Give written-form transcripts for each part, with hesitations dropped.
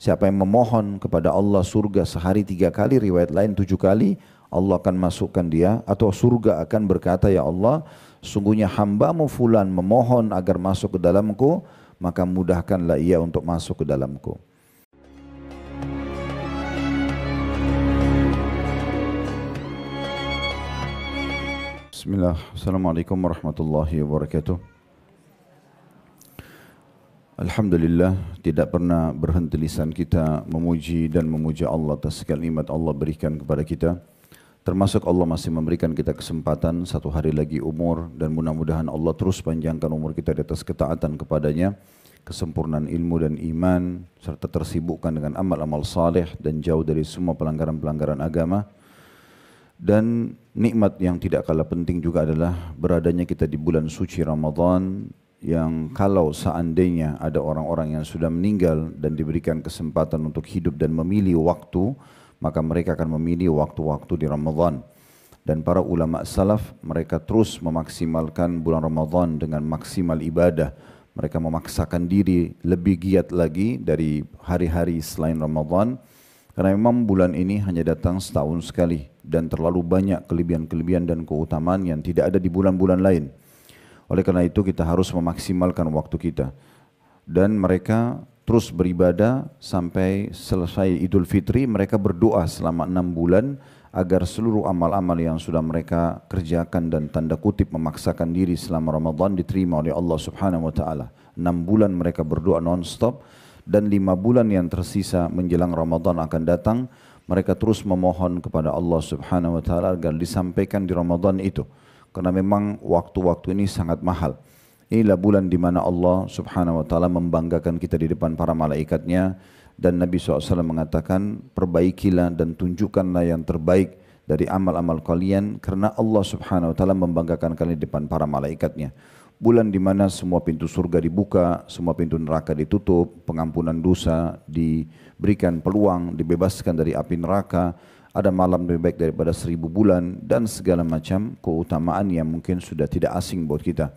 Siapa yang memohon kepada Allah surga sehari 3 kali, riwayat lain 7 kali, Allah akan masukkan dia, atau surga akan berkata, ya Allah, sungguhnya hambamu fulan memohon agar masuk ke dalamku, maka mudahkanlah ia untuk masuk ke dalamku. Bismillah, Assalamualaikum warahmatullahi wabarakatuh. Alhamdulillah, tidak pernah berhenti lisan kita memuji dan memuja Allah atas segala nikmat Allah berikan kepada kita. Termasuk Allah masih memberikan kita kesempatan 1 hari lagi umur, dan mudah-mudahan Allah terus panjangkan umur kita di atas ketaatan kepadanya, kesempurnaan ilmu dan iman, serta tersibukkan dengan amal-amal saleh dan jauh dari semua pelanggaran-pelanggaran agama. Dan nikmat yang tidak kalah penting juga adalah beradanya kita di bulan suci Ramadan, yang kalau seandainya ada orang-orang yang sudah meninggal dan diberikan kesempatan untuk hidup dan memilih waktu, maka mereka akan memilih waktu-waktu di Ramadan. Dan para ulama salaf, mereka terus memaksimalkan bulan Ramadan dengan maksimal ibadah. Mereka memaksakan diri lebih giat lagi dari hari-hari selain Ramadan, karena memang bulan ini hanya datang setahun sekali dan terlalu banyak kelebihan-kelebihan dan keutamaan yang tidak ada di bulan-bulan lain. Oleh karena itu kita harus memaksimalkan waktu kita. Dan mereka terus beribadah sampai selesai Idul Fitri. Mereka berdoa selama 6 bulan agar seluruh amal-amal yang sudah mereka kerjakan dan tanda kutip memaksakan diri selama Ramadan diterima oleh Allah Subhanahu wa taala. 6 bulan mereka berdoa non-stop, dan 5 bulan yang tersisa menjelang Ramadan akan datang, mereka terus memohon kepada Allah Subhanahu wa taala agar disampaikan di Ramadan itu. Karena memang waktu-waktu ini sangat mahal. Inilah bulan di mana Allah Subhanahu wa taala membanggakan kita di depan para malaikatnya, dan Nabi SAW mengatakan, perbaikilah dan tunjukkanlah yang terbaik dari amal-amal kalian, karena Allah Subhanahu wa taala membanggakan kalian di depan para malaikatnya. Bulan di mana semua pintu surga dibuka, semua pintu neraka ditutup, pengampunan dosa diberikan peluang, dibebaskan dari api neraka, ada malam lebih baik daripada 1000 bulan, dan segala macam keutamaan yang mungkin sudah tidak asing buat kita.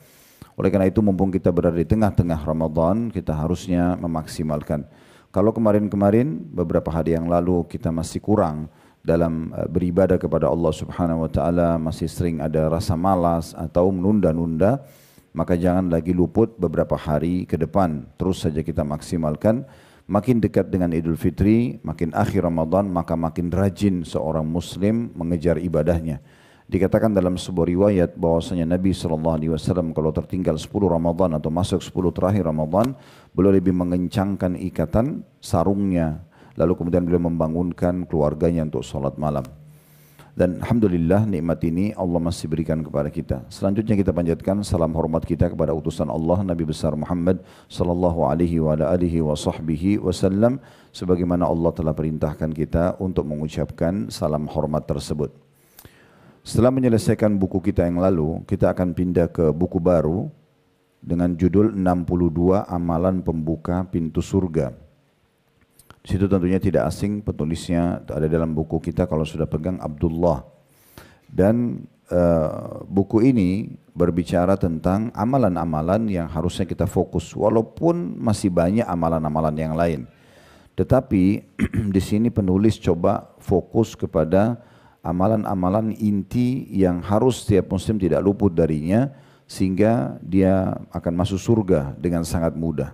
Oleh karena itu, mumpung kita berada di tengah-tengah Ramadan, kita harusnya memaksimalkan. Kalau kemarin-kemarin, beberapa hari yang lalu kita masih kurang dalam beribadah kepada Allah Subhanahu wa taala, masih sering ada rasa malas atau menunda-nunda, maka jangan lagi luput beberapa hari ke depan. Terus saja kita maksimalkan. Makin dekat dengan Idul Fitri, makin akhir Ramadan, maka makin rajin seorang Muslim mengejar ibadahnya. Dikatakan dalam sebuah riwayat bahwasanya Nabi SAW kalau tertinggal 10 Ramadan atau masuk 10 terakhir Ramadan, beliau lebih mengencangkan ikatan sarungnya, lalu kemudian beliau membangunkan keluarganya untuk sholat malam. Dan Alhamdulillah nikmat ini Allah masih berikan kepada kita. Selanjutnya kita panjatkan salam hormat kita kepada utusan Allah Nabi besar Muhammad sallallahu alaihi wa alihi wa sahbihi wasallam, sebagaimana Allah telah perintahkan kita untuk mengucapkan salam hormat tersebut. Setelah menyelesaikan buku kita yang lalu, kita akan pindah ke buku baru dengan judul 62 Amalan Pembuka Pintu Surga. Di situ tentunya tidak asing, penulisnya ada dalam buku kita kalau sudah pegang, Abdullah. Dan buku ini berbicara tentang amalan-amalan yang harusnya kita fokus, walaupun masih banyak amalan-amalan yang lain. Tetapi di sini penulis coba fokus kepada amalan-amalan inti yang harus setiap muslim tidak luput darinya, sehingga dia akan masuk surga dengan sangat mudah.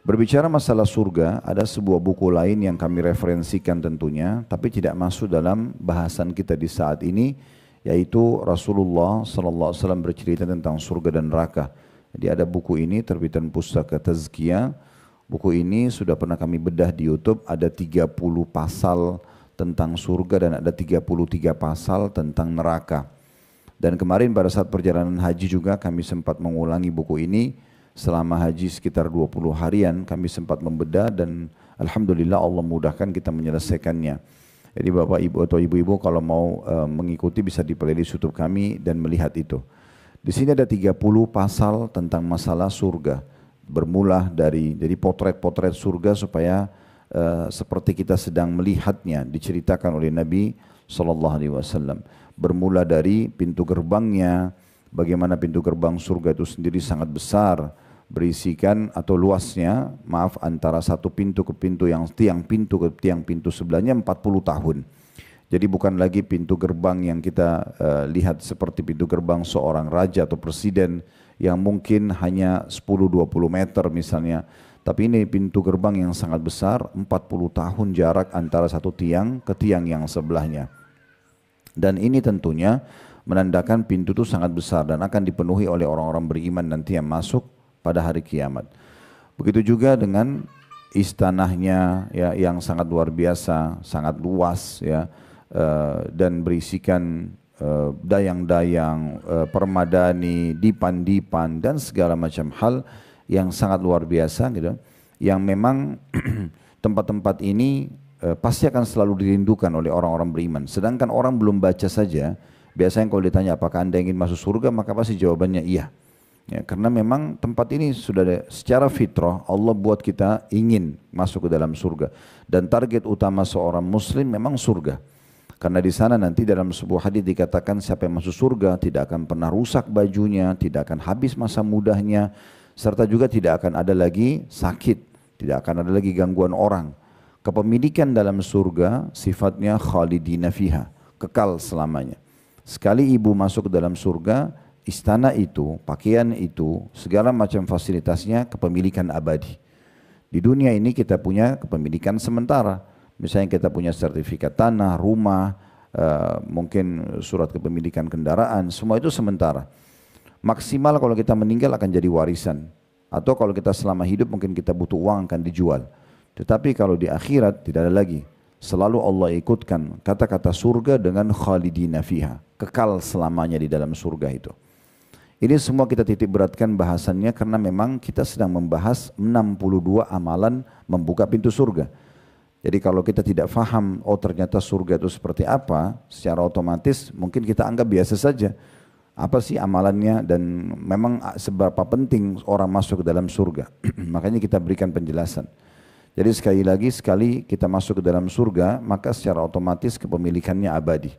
Berbicara masalah surga, ada sebuah buku lain yang kami referensikan tentunya, tapi tidak masuk dalam bahasan kita di saat ini, yaitu Rasulullah SAW bercerita tentang surga dan neraka. Jadi ada buku ini terbitan Pustaka Tazkiyah. Buku ini sudah pernah kami bedah di YouTube, ada 30 pasal tentang surga dan ada 33 pasal tentang neraka. Dan kemarin pada saat perjalanan haji juga kami sempat mengulangi buku ini. Selama haji sekitar 20 harian kami sempat membedah, dan Alhamdulillah Allah mudahkan kita menyelesaikannya. Jadi Bapak Ibu atau Ibu-Ibu kalau mau mengikuti bisa di playlist YouTube kami dan melihat itu. Di sini ada 30 pasal tentang masalah surga. Bermula dari jadi potret-potret surga supaya seperti kita sedang melihatnya diceritakan oleh Nabi SAW. Bermula dari pintu gerbangnya, bagaimana pintu gerbang surga itu sendiri sangat besar. berisikan atau luasnya, maaf, antara satu pintu ke pintu yang tiang pintu ke tiang pintu sebelahnya 40 tahun. Jadi bukan lagi pintu gerbang yang kita lihat seperti pintu gerbang seorang raja atau presiden yang mungkin hanya 10-20 meter misalnya. Tapi ini pintu gerbang yang sangat besar, 40 tahun jarak antara satu tiang ke tiang yang sebelahnya. Dan ini tentunya menandakan pintu itu sangat besar dan akan dipenuhi oleh orang-orang beriman nanti yang masuk pada hari kiamat. Begitu juga dengan istanahnya ya, yang sangat luar biasa, sangat luas ya, dan berisikan dayang-dayang, permadani, dipan-dipan dan segala macam hal yang sangat luar biasa gitu. Yang memang tempat-tempat ini pasti akan selalu dirindukan oleh orang-orang beriman. Sedangkan orang belum baca saja, biasanya kalau ditanya apakah Anda ingin masuk surga, maka pasti jawabannya iya. Ya, karena memang tempat ini sudah secara fitrah Allah buat kita ingin masuk ke dalam surga. Dan target utama seorang muslim memang surga. Karena di sana nanti dalam sebuah hadis dikatakan siapa yang masuk surga tidak akan pernah rusak bajunya, tidak akan habis masa mudanya, serta juga tidak akan ada lagi sakit, tidak akan ada lagi gangguan orang. Kepemilikan dalam surga sifatnya khalidina fiha, kekal selamanya. Sekali ibu masuk ke dalam surga, istana itu, pakaian itu, segala macam fasilitasnya kepemilikan abadi. Di dunia ini kita punya kepemilikan sementara. Misalnya kita punya sertifikat tanah, rumah, mungkin surat kepemilikan kendaraan, semua itu sementara. Maksimal kalau kita meninggal akan jadi warisan. Atau kalau kita selama hidup mungkin kita butuh uang akan dijual. Tetapi kalau di akhirat tidak ada lagi. Selalu Allah ikutkan kata-kata surga dengan khalidina fiha. Kekal selamanya di dalam surga itu. Ini semua kita titik beratkan bahasannya karena memang kita sedang membahas 62 amalan membuka pintu surga. Jadi kalau kita tidak faham, oh ternyata surga itu seperti apa, secara otomatis mungkin kita anggap biasa saja. Apa sih amalannya dan memang seberapa penting orang masuk ke dalam surga. Makanya kita berikan penjelasan. Jadi sekali kita masuk ke dalam surga, maka secara otomatis kepemilikannya abadi.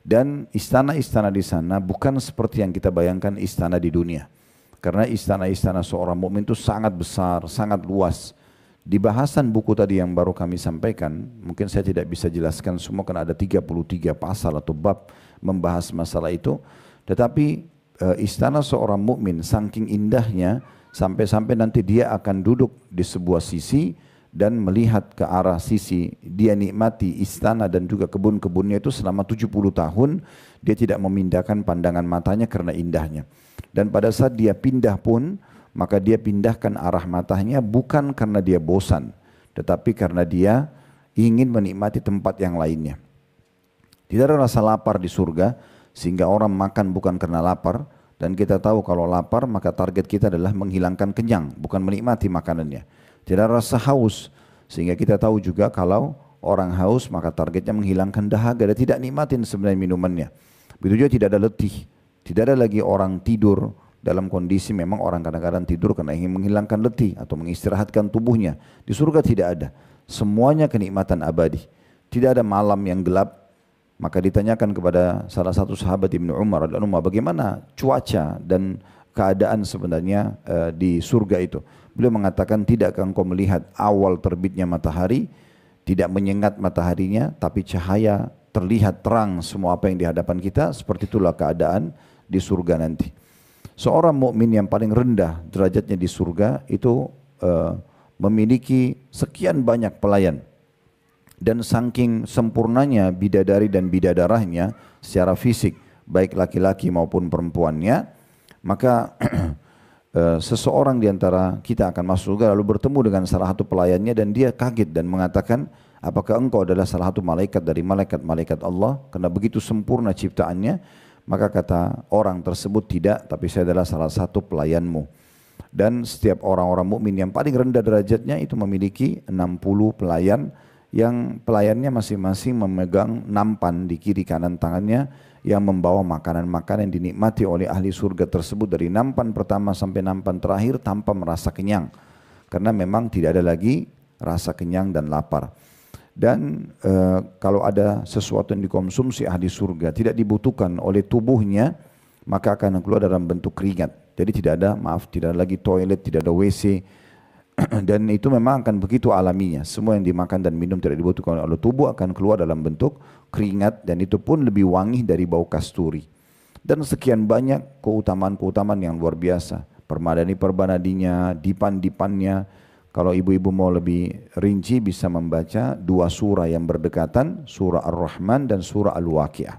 Dan istana-istana di sana bukan seperti yang kita bayangkan istana di dunia. Karena istana-istana seorang mukmin itu sangat besar, sangat luas. Di bahasan buku tadi yang baru kami sampaikan, mungkin saya tidak bisa jelaskan semua karena ada 33 pasal atau bab membahas masalah itu. Tetapi istana seorang mukmin saking indahnya sampai-sampai nanti dia akan duduk di sebuah sisi dan melihat ke arah sisi, dia nikmati istana dan juga kebun-kebunnya itu selama 70 tahun, dia tidak memindahkan pandangan matanya karena indahnya. Dan pada saat dia pindah pun, maka dia pindahkan arah matanya bukan karena dia bosan, tetapi karena dia ingin menikmati tempat yang lainnya. Tidak ada rasa lapar di surga, sehingga orang makan bukan karena lapar, dan kita tahu kalau lapar maka target kita adalah menghilangkan kenyang, bukan menikmati makanannya. Tidak ada rasa haus, sehingga kita tahu juga kalau orang haus maka targetnya menghilangkan dahaga dan tidak nikmatin sebenarnya minumannya. Begitu juga tidak ada letih, tidak ada lagi orang tidur dalam kondisi memang orang kadang-kadang tidur karena ingin menghilangkan letih atau mengistirahatkan tubuhnya. Di surga tidak ada, semuanya kenikmatan abadi. Tidak ada malam yang gelap. Maka ditanyakan kepada salah satu sahabat Ibnu Umar radhiyallahu anhu, bagaimana cuaca dan keadaan sebenarnya di surga itu. Beliau mengatakan, tidakkah engkau melihat awal terbitnya matahari, tidak menyengat mataharinya, tapi cahaya terlihat terang semua apa yang di hadapan kita, seperti itulah keadaan di surga nanti. Seorang mukmin yang paling rendah derajatnya di surga itu memiliki sekian banyak pelayan. Dan saking sempurnanya bidadari dan bidadarahnya secara fisik, baik laki-laki maupun perempuannya, maka seseorang di antara kita akan masuk surga lalu bertemu dengan salah satu pelayannya dan dia kaget dan mengatakan, apakah engkau adalah salah satu malaikat dari malaikat-malaikat Allah? Karena begitu sempurna ciptaannya. Maka kata orang tersebut, tidak, tapi saya adalah salah satu pelayanmu. Dan setiap orang-orang mukmin yang paling rendah derajatnya itu memiliki 60 pelayan, yang pelayannya masing-masing memegang nampan di kiri kanan tangannya yang membawa makanan-makanan yang dinikmati oleh ahli surga tersebut dari nampan pertama sampai nampan terakhir tanpa merasa kenyang, karena memang tidak ada lagi rasa kenyang dan lapar. Dan kalau ada sesuatu yang dikonsumsi ahli surga tidak dibutuhkan oleh tubuhnya, maka akan keluar dalam bentuk keringat. Jadi tidak ada, tidak ada lagi toilet, tidak ada WC. Dan itu memang akan begitu alaminya. Semua yang dimakan dan minum tidak dibutuhkan oleh tubuh akan keluar dalam bentuk keringat, dan itu pun lebih wangi dari bau kasturi. Dan sekian banyak keutamaan-keutamaan yang luar biasa. Permadani-permadaninya, dipan-dipannya. Kalau ibu-ibu mau lebih rinci bisa membaca dua surah yang berdekatan, surah Ar-Rahman dan surah Al-Waqiah.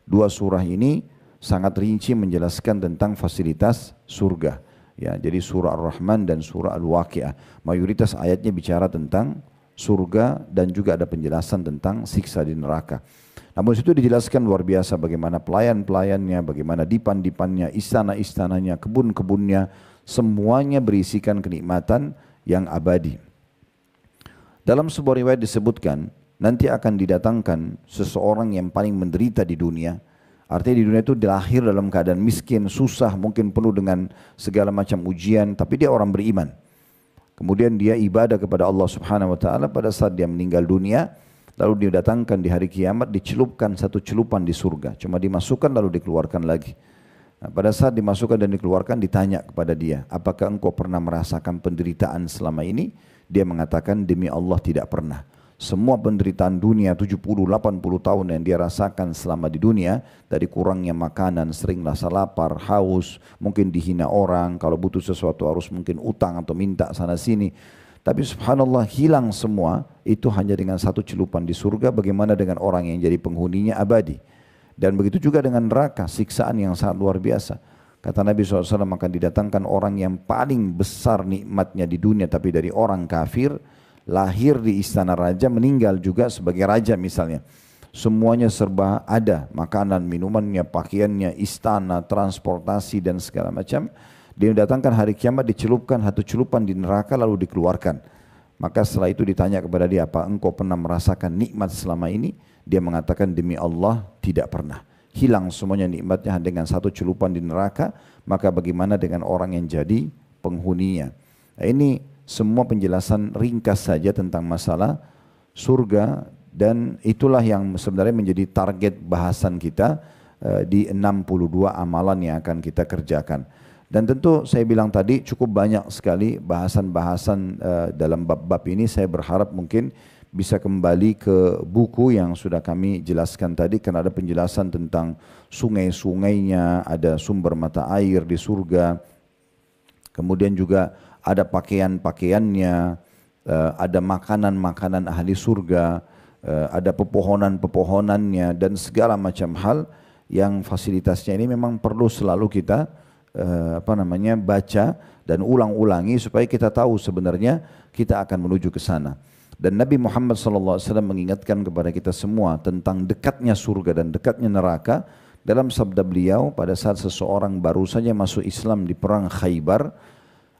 Dua surah ini sangat rinci menjelaskan tentang fasilitas surga. Ya, jadi surah Ar-Rahman dan surah Al-Waqiah. Mayoritas ayatnya bicara tentang surga dan juga ada penjelasan tentang siksa di neraka. Namun situ dijelaskan luar biasa bagaimana pelayan-pelayannya, bagaimana dipan-dipannya, istana-istananya, kebun-kebunnya, semuanya berisikan kenikmatan yang abadi. Dalam sebuah riwayat disebutkan, nanti akan didatangkan seseorang yang paling menderita di dunia. Artinya di dunia itu dilahir dalam keadaan miskin, susah, mungkin penuh dengan segala macam ujian, tapi dia orang beriman. Kemudian dia ibadah kepada Allah Subhanahu wa taala. Pada saat dia meninggal dunia, lalu didatangkan di hari kiamat, dicelupkan satu celupan di surga. Cuma dimasukkan lalu dikeluarkan lagi. Nah, pada saat dimasukkan dan dikeluarkan ditanya kepada dia, apakah engkau pernah merasakan penderitaan selama ini? Dia mengatakan, demi Allah tidak pernah. Semua penderitaan dunia 70-80 tahun yang dia rasakan selama di dunia, dari kurangnya makanan, sering rasa lapar, haus, mungkin dihina orang, kalau butuh sesuatu harus mungkin utang atau minta sana sini. Tapi subhanallah hilang semua itu hanya dengan satu celupan di surga. Bagaimana dengan orang yang jadi penghuninya abadi? Dan begitu juga dengan neraka, siksaan yang sangat luar biasa. Kata Nabi SAW, akan didatangkan orang yang paling besar nikmatnya di dunia tapi dari orang kafir, lahir di istana raja, meninggal juga sebagai raja misalnya. Semuanya serba ada, makanan, minumannya, pakaiannya, istana, transportasi dan segala macam. Dia datangkan hari kiamat, dicelupkan satu celupan di neraka lalu dikeluarkan. Maka setelah itu ditanya kepada dia, apa engkau pernah merasakan nikmat selama ini? Dia mengatakan, demi Allah tidak pernah. Hilang semuanya nikmatnya dengan satu celupan di neraka. Maka bagaimana dengan orang yang jadi penghuninya? Nah, ini semua penjelasan ringkas saja tentang masalah surga, dan itulah yang sebenarnya menjadi target bahasan kita di 62 amalan yang akan kita kerjakan. Dan tentu saya bilang tadi cukup banyak sekali bahasan-bahasan dalam bab-bab ini. Saya berharap mungkin bisa kembali ke buku yang sudah kami jelaskan tadi, karena ada penjelasan tentang sungai-sungainya, ada sumber mata air di surga, kemudian juga ada pakaian-pakaiannya, ada makanan-makanan ahli surga, ada pepohonan-pepohonannya, dan segala macam hal yang fasilitasnya ini memang perlu selalu kita baca dan ulang-ulangi supaya kita tahu sebenarnya kita akan menuju ke sana. Dan Nabi Muhammad SAW mengingatkan kepada kita semua tentang dekatnya surga dan dekatnya neraka. Dalam sabda beliau, pada saat seseorang baru saja masuk Islam di perang Khaybar,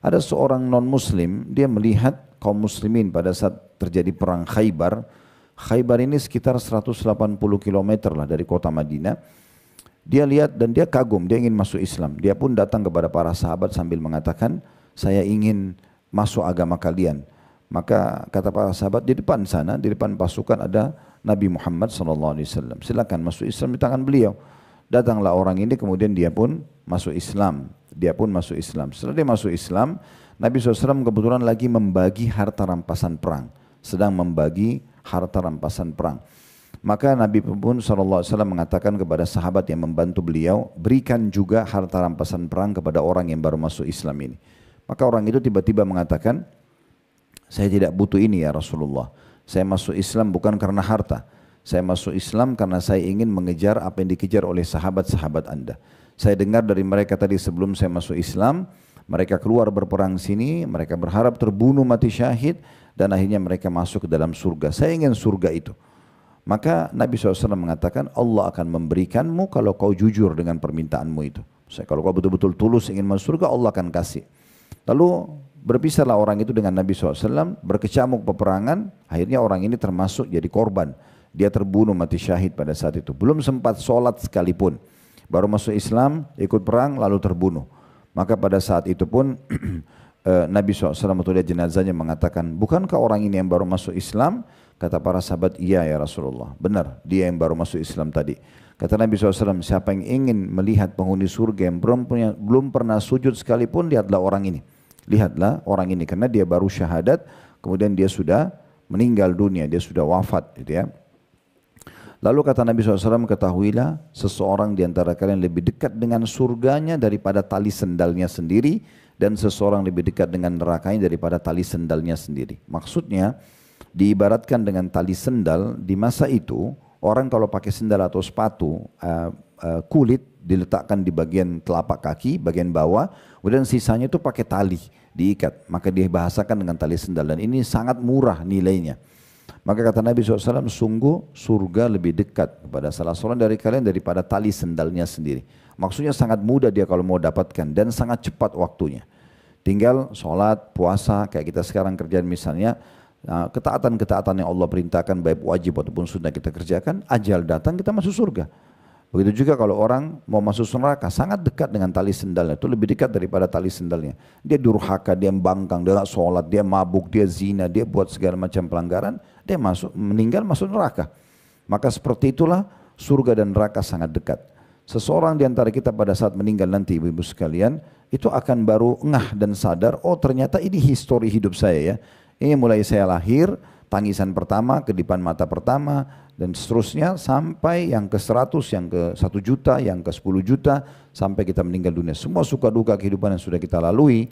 ada seorang non-muslim, dia melihat kaum muslimin pada saat terjadi perang Khaybar. Khaybar ini sekitar 180 km lah dari kota Madinah. Dia lihat dan dia kagum, dia ingin masuk Islam. Dia pun datang kepada para sahabat sambil mengatakan, saya ingin masuk agama kalian. Maka kata para sahabat, di depan sana, di depan pasukan ada Nabi Muhammad SAW. Silakan masuk Islam di tangan beliau. Datanglah orang ini, kemudian dia pun masuk Islam. Dia pun masuk Islam. Setelah dia masuk Islam, Nabi SAW kebetulan lagi membagi harta rampasan perang. Sedang membagi harta rampasan perang. Maka Nabi pun SAW mengatakan kepada sahabat yang membantu beliau, berikan juga harta rampasan perang kepada orang yang baru masuk Islam ini. Maka orang itu tiba-tiba mengatakan, saya tidak butuh ini ya Rasulullah. Saya masuk Islam bukan karena harta. Saya masuk Islam karena saya ingin mengejar apa yang dikejar oleh sahabat-sahabat Anda. Saya dengar dari mereka tadi sebelum saya masuk Islam, mereka keluar berperang sini, mereka berharap terbunuh mati syahid, dan akhirnya mereka masuk ke dalam surga. Saya ingin surga itu. Maka Nabi SAW mengatakan, Allah akan memberikanmu kalau kau jujur dengan permintaanmu itu. Kalau kau betul-betul tulus ingin masuk surga, Allah akan kasih. Lalu berpisahlah orang itu dengan Nabi SAW, berkecamuk peperangan, akhirnya orang ini termasuk jadi korban. Dia terbunuh mati syahid pada saat itu. Belum sempat sholat sekalipun. Baru masuk Islam, ikut perang, lalu terbunuh. Maka pada saat itu pun Nabi SAW waktu lihat jenazahnya mengatakan, bukankah orang ini yang baru masuk Islam? Kata para sahabat, iya ya Rasulullah. Benar, dia yang baru masuk Islam tadi. Kata Nabi SAW, siapa yang ingin melihat penghuni surga yang belum pernah sujud sekalipun, lihatlah orang ini. Lihatlah orang ini, karena dia baru syahadat, kemudian dia sudah meninggal dunia, dia sudah wafat. Gitu ya. Lalu kata Nabi SAW, ketahuilah seseorang di antara kalian lebih dekat dengan surganya daripada tali sendalnya sendiri, dan seseorang lebih dekat dengan nerakanya daripada tali sendalnya sendiri. Maksudnya, diibaratkan dengan tali sendal di masa itu, orang kalau pakai sendal atau sepatu, kulit diletakkan di bagian telapak kaki, bagian bawah, kemudian sisanya itu pakai tali, diikat. Maka dibahasakan dengan tali sendal, dan ini sangat murah nilainya. Maka kata Nabi SAW, sungguh surga lebih dekat kepada salah seorang dari kalian daripada tali sendalnya sendiri. Maksudnya sangat mudah dia kalau mau dapatkan, dan sangat cepat waktunya. Tinggal sholat, puasa, kayak kita sekarang kerjaan misalnya, ketaatan-ketaatan yang Allah perintahkan baik wajib ataupun sunnah kita kerjakan, ajal datang kita masuk surga. Begitu juga kalau orang mau masuk neraka, sangat dekat dengan tali sendalnya, itu lebih dekat daripada tali sendalnya. Dia durhaka, dia membangkang, dia nggak sholat, dia mabuk, dia zina, dia buat segala macam pelanggaran, dia meninggal masuk neraka. Maka seperti itulah surga dan neraka sangat dekat. Seseorang di antara kita pada saat meninggal nanti, ibu-ibu sekalian, itu akan baru ngah dan sadar, oh ternyata ini histori hidup saya ya. Ini mulai saya lahir, tangisan pertama, kedipan mata pertama, dan seterusnya sampai yang ke 100, yang ke 1 juta, yang ke 10 juta, sampai kita meninggal dunia. Semua suka duka kehidupan yang sudah kita lalui,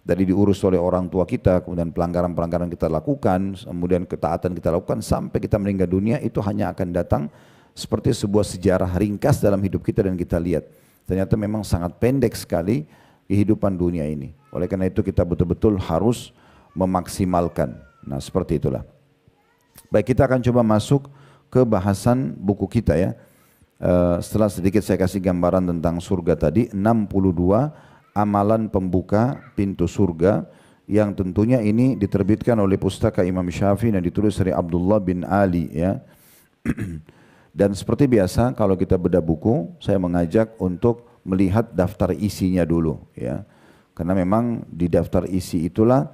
dari diurus oleh orang tua kita, kemudian pelanggaran-pelanggaran kita lakukan, kemudian ketaatan kita lakukan, sampai kita meninggal dunia, itu hanya akan datang seperti sebuah sejarah ringkas dalam hidup kita, dan kita lihat. Ternyata memang sangat pendek sekali kehidupan dunia ini. Oleh karena itu kita betul-betul harus memaksimalkan. Nah seperti itulah. Baik, kita akan coba masuk ke bahasan buku kita ya. Setelah sedikit saya kasih gambaran tentang surga tadi, 62 amalan pembuka pintu surga, yang tentunya ini diterbitkan oleh pustaka Imam Syafi'i dan ditulis dari Abdullah bin Ali ya. Dan seperti biasa kalau kita bedah buku, saya mengajak untuk melihat daftar isinya dulu ya. Karena memang di daftar isi itulah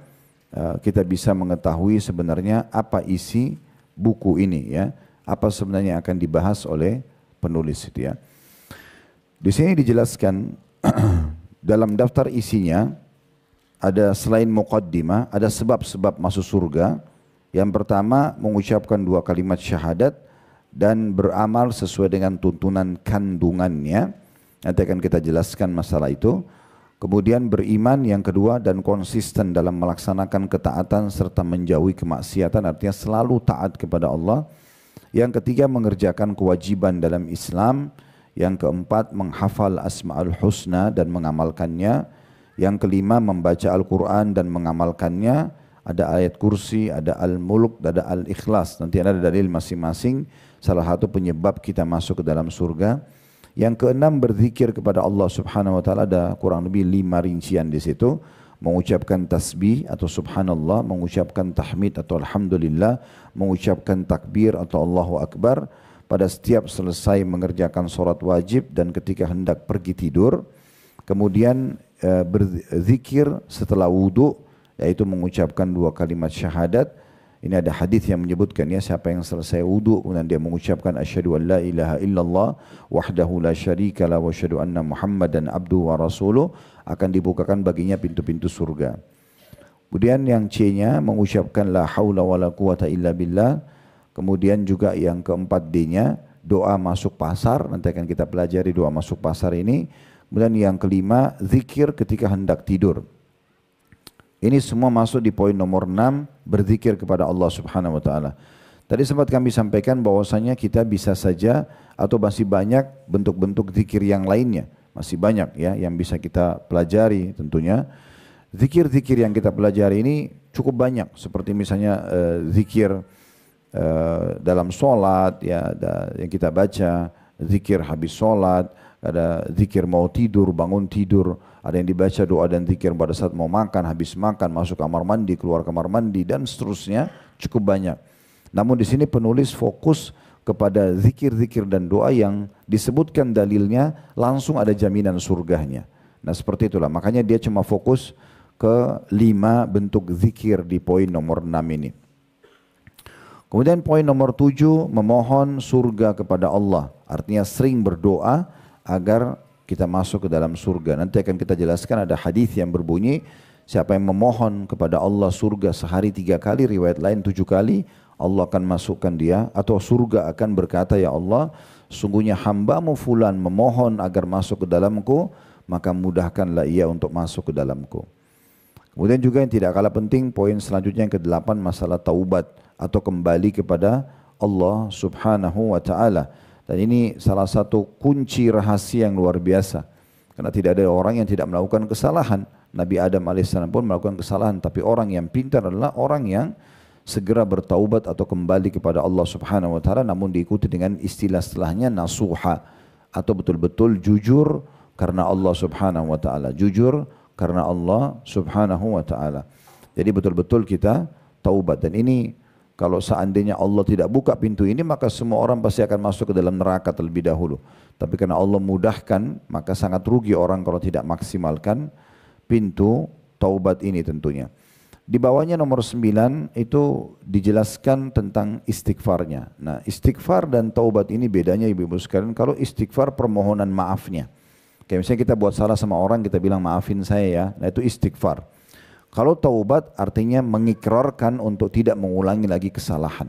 kita bisa mengetahui sebenarnya apa isi buku ini ya, apa sebenarnya akan dibahas oleh penulis itu ya. Di sini dijelaskan dalam daftar isinya ada selain muqaddimah, ada sebab-sebab masuk surga. Yang pertama mengucapkan 2 kalimat syahadat dan beramal sesuai dengan tuntunan kandungannya. Nanti akan kita jelaskan masalah itu. Kemudian beriman yang kedua, dan konsisten dalam melaksanakan ketaatan serta menjauhi kemaksiatan, artinya selalu taat kepada Allah. Yang ketiga mengerjakan kewajiban dalam Islam. Yang keempat menghafal Asma'ul Husna dan mengamalkannya. Yang kelima membaca Al-Quran dan mengamalkannya. Ada ayat kursi, ada Al-Mulk, ada Al-Ikhlas. Nanti ada dalil masing-masing, salah satu penyebab kita masuk ke dalam surga. Yang keenam berzikir kepada Allah Subhanahu wa taala, ada kurang lebih 5 rincian di situ. Mengucapkan tasbih atau subhanallah, mengucapkan tahmid atau alhamdulillah, mengucapkan takbir atau Allahu akbar pada setiap selesai mengerjakan sholat wajib dan ketika hendak pergi tidur. Kemudian berzikir setelah wudu, yaitu mengucapkan 2 kalimat syahadat. Ini ada hadis yang menyebutkan ya, siapa yang selesai wudu kemudian dia mengucapkan asyhadu an la ilaha illallah wahdahu la syarika la wa asyhadu anna muhammadan abduhu wa rasuluh, akan dibukakan baginya pintu-pintu surga. Kemudian yang C-nya mengucapkan la haula wala quwata illa billah. Kemudian juga yang keempat D-nya doa masuk pasar, nanti akan kita pelajari doa masuk pasar ini. Kemudian yang kelima zikir ketika hendak tidur. Ini semua masuk di poin nomor 6, berzikir kepada Allah Subhanahu wa taala. Tadi sempat kami sampaikan bahwasanya kita bisa saja atau masih banyak bentuk-bentuk zikir yang lainnya. Masih banyak ya yang bisa kita pelajari tentunya. Zikir-zikir yang kita pelajari ini cukup banyak, seperti misalnya zikir dalam sholat ya, ada yang kita baca, zikir habis sholat, ada zikir mau tidur, bangun tidur, ada yang dibaca doa dan zikir pada saat mau makan, habis makan, masuk kamar mandi, keluar kamar mandi, dan seterusnya, cukup banyak. Namun di sini penulis fokus kepada zikir-zikir dan doa yang disebutkan dalilnya langsung ada jaminan surganya. Nah seperti itulah, makanya dia cuma fokus ke 5 bentuk zikir di poin nomor 6 ini. Kemudian poin nomor 7, memohon surga kepada Allah. Artinya sering berdoa agar kita masuk ke dalam surga. Nanti akan kita jelaskan, ada hadis yang berbunyi, siapa yang memohon kepada Allah surga sehari 3 kali, riwayat lain 7 kali, Allah akan masukkan dia, atau surga akan berkata, ya Allah, sungguhnya hambamu fulan memohon agar masuk ke dalamku, maka mudahkanlah ia untuk masuk ke dalamku. Kemudian juga yang tidak kalah penting, poin selanjutnya yang ke-8, masalah taubat atau kembali kepada Allah Subhanahu wa ta'ala. Dan ini salah satu kunci rahasia yang luar biasa. Karena tidak ada orang yang tidak melakukan kesalahan. Nabi Adam alaihissalam pun melakukan kesalahan. Tapi orang yang pintar adalah orang yang segera bertaubat atau kembali kepada Allah Subhanahu wa ta'ala, namun diikuti dengan istilah setelahnya nasuha, atau betul-betul jujur karena Allah Subhanahu wa ta'ala. Jujur karena Allah Subhanahu wa ta'ala. Jadi betul-betul kita taubat. Dan ini kalau seandainya Allah tidak buka pintu ini, maka semua orang pasti akan masuk ke dalam neraka terlebih dahulu. Tapi karena Allah mudahkan, maka sangat rugi orang kalau tidak maksimalkan pintu taubat ini tentunya. Di bawahnya nomor 9 itu dijelaskan tentang istighfarnya. Nah, istighfar dan taubat ini bedanya ibu-ibu sekalian. Kalau istighfar permohonan maafnya. Kayak misalnya kita buat salah sama orang, kita bilang maafin saya ya. Nah itu istighfar. Kalau taubat artinya mengikrarkan untuk tidak mengulangi lagi kesalahan.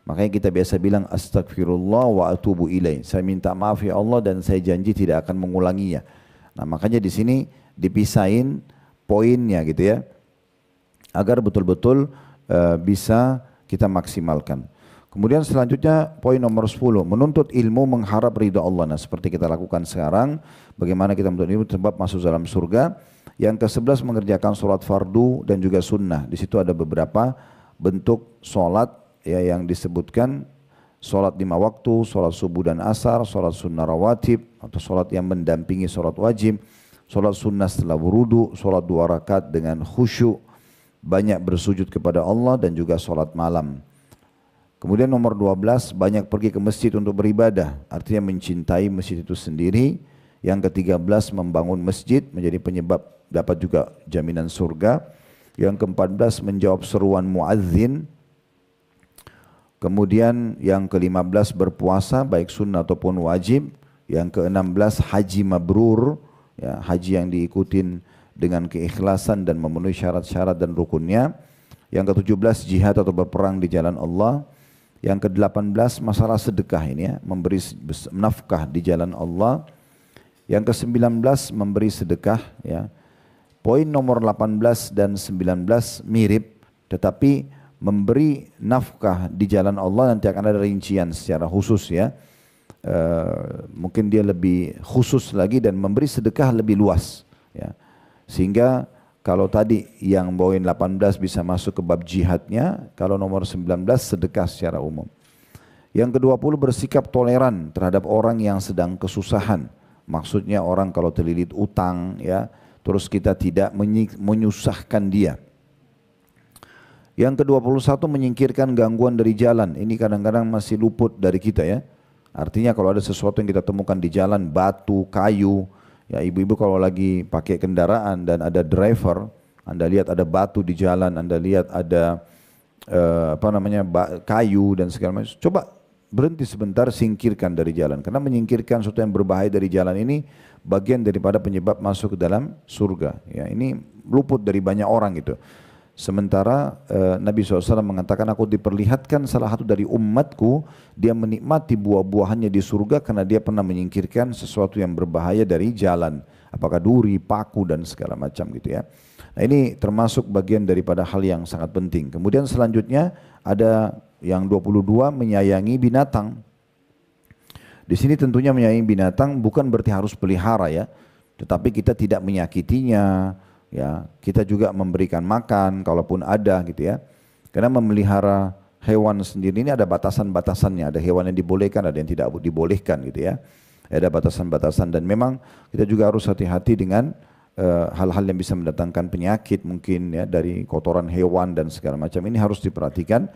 Makanya kita biasa bilang astagfirullah wa atubu ilaih. Saya minta maaf ya Allah dan saya janji tidak akan mengulanginya. Nah makanya di sini dipisahin poinnya gitu ya. Agar betul-betul bisa kita maksimalkan. Kemudian selanjutnya poin nomor 10, menuntut ilmu mengharap ridha Allah. Nah seperti kita lakukan sekarang, bagaimana kita menuntut ilmu sebab masuk dalam surga. Yang ke-11 mengerjakan sholat fardu dan juga sunnah. Di situ ada beberapa bentuk sholat ya, yang disebutkan sholat 5 waktu, sholat subuh dan asar, sholat sunnah rawatib atau sholat yang mendampingi sholat wajib, sholat sunnah setelah wudu, sholat 2 rakaat dengan khusyuk, banyak bersujud kepada Allah dan juga sholat malam. Kemudian nomor 12, banyak pergi ke masjid untuk beribadah, artinya mencintai masjid itu sendiri. Yang ke-13, membangun masjid menjadi penyebab dapat juga jaminan surga. Yang ke-14, menjawab seruan muadzin. Kemudian yang ke-15, berpuasa baik sunnah ataupun wajib. Yang ke-16, haji mabrur, ya, haji yang diikutin dengan keikhlasan dan memenuhi syarat-syarat dan rukunnya. Yang ke-17, jihad atau berperang di jalan Allah. Yang ke-18, masalah sedekah ini ya, memberi nafkah di jalan Allah. Yang ke-19, memberi sedekah ya. Poin nomor 18 dan 19 mirip, tetapi memberi nafkah di jalan Allah nanti akan ada rincian secara khusus ya. Mungkin dia lebih khusus lagi dan memberi sedekah lebih luas ya. Sehingga kalau tadi yang poin 18 bisa masuk ke bab jihadnya, kalau nomor 19 sedekah secara umum. Yang ke-20 bersikap toleran terhadap orang yang sedang kesusahan. Maksudnya orang kalau terlilit utang ya, terus kita tidak menyusahkan dia. Yang ke-21 menyingkirkan gangguan dari jalan. Ini kadang-kadang masih luput dari kita ya. Artinya kalau ada sesuatu yang kita temukan di jalan, batu, kayu, ya ibu-ibu kalau lagi pakai kendaraan dan ada driver, Anda lihat ada batu di jalan, Anda lihat ada kayu dan segala macam. Coba berhenti sebentar, singkirkan dari jalan. Karena menyingkirkan sesuatu yang berbahaya dari jalan ini bagian daripada penyebab masuk ke dalam surga. Ya, ini luput dari banyak orang gitu. Sementara Nabi SAW mengatakan, aku diperlihatkan salah satu dari umatku, dia menikmati buah-buahannya di surga karena dia pernah menyingkirkan sesuatu yang berbahaya dari jalan. Apakah duri, paku dan segala macam gitu ya. Nah ini termasuk bagian daripada hal yang sangat penting. Kemudian selanjutnya ada yang 22, menyayangi binatang. Di sini tentunya menyayangi binatang bukan berarti harus pelihara ya, tetapi kita tidak menyakitinya, ya. Kita juga memberikan makan kalaupun ada gitu ya. Karena memelihara hewan sendiri ini ada batasan-batasannya, ada hewan yang dibolehkan, ada yang tidak dibolehkan gitu ya. Ada batasan-batasan dan memang kita juga harus hati-hati dengan hal-hal yang bisa mendatangkan penyakit mungkin ya dari kotoran hewan dan segala macam. Ini harus diperhatikan.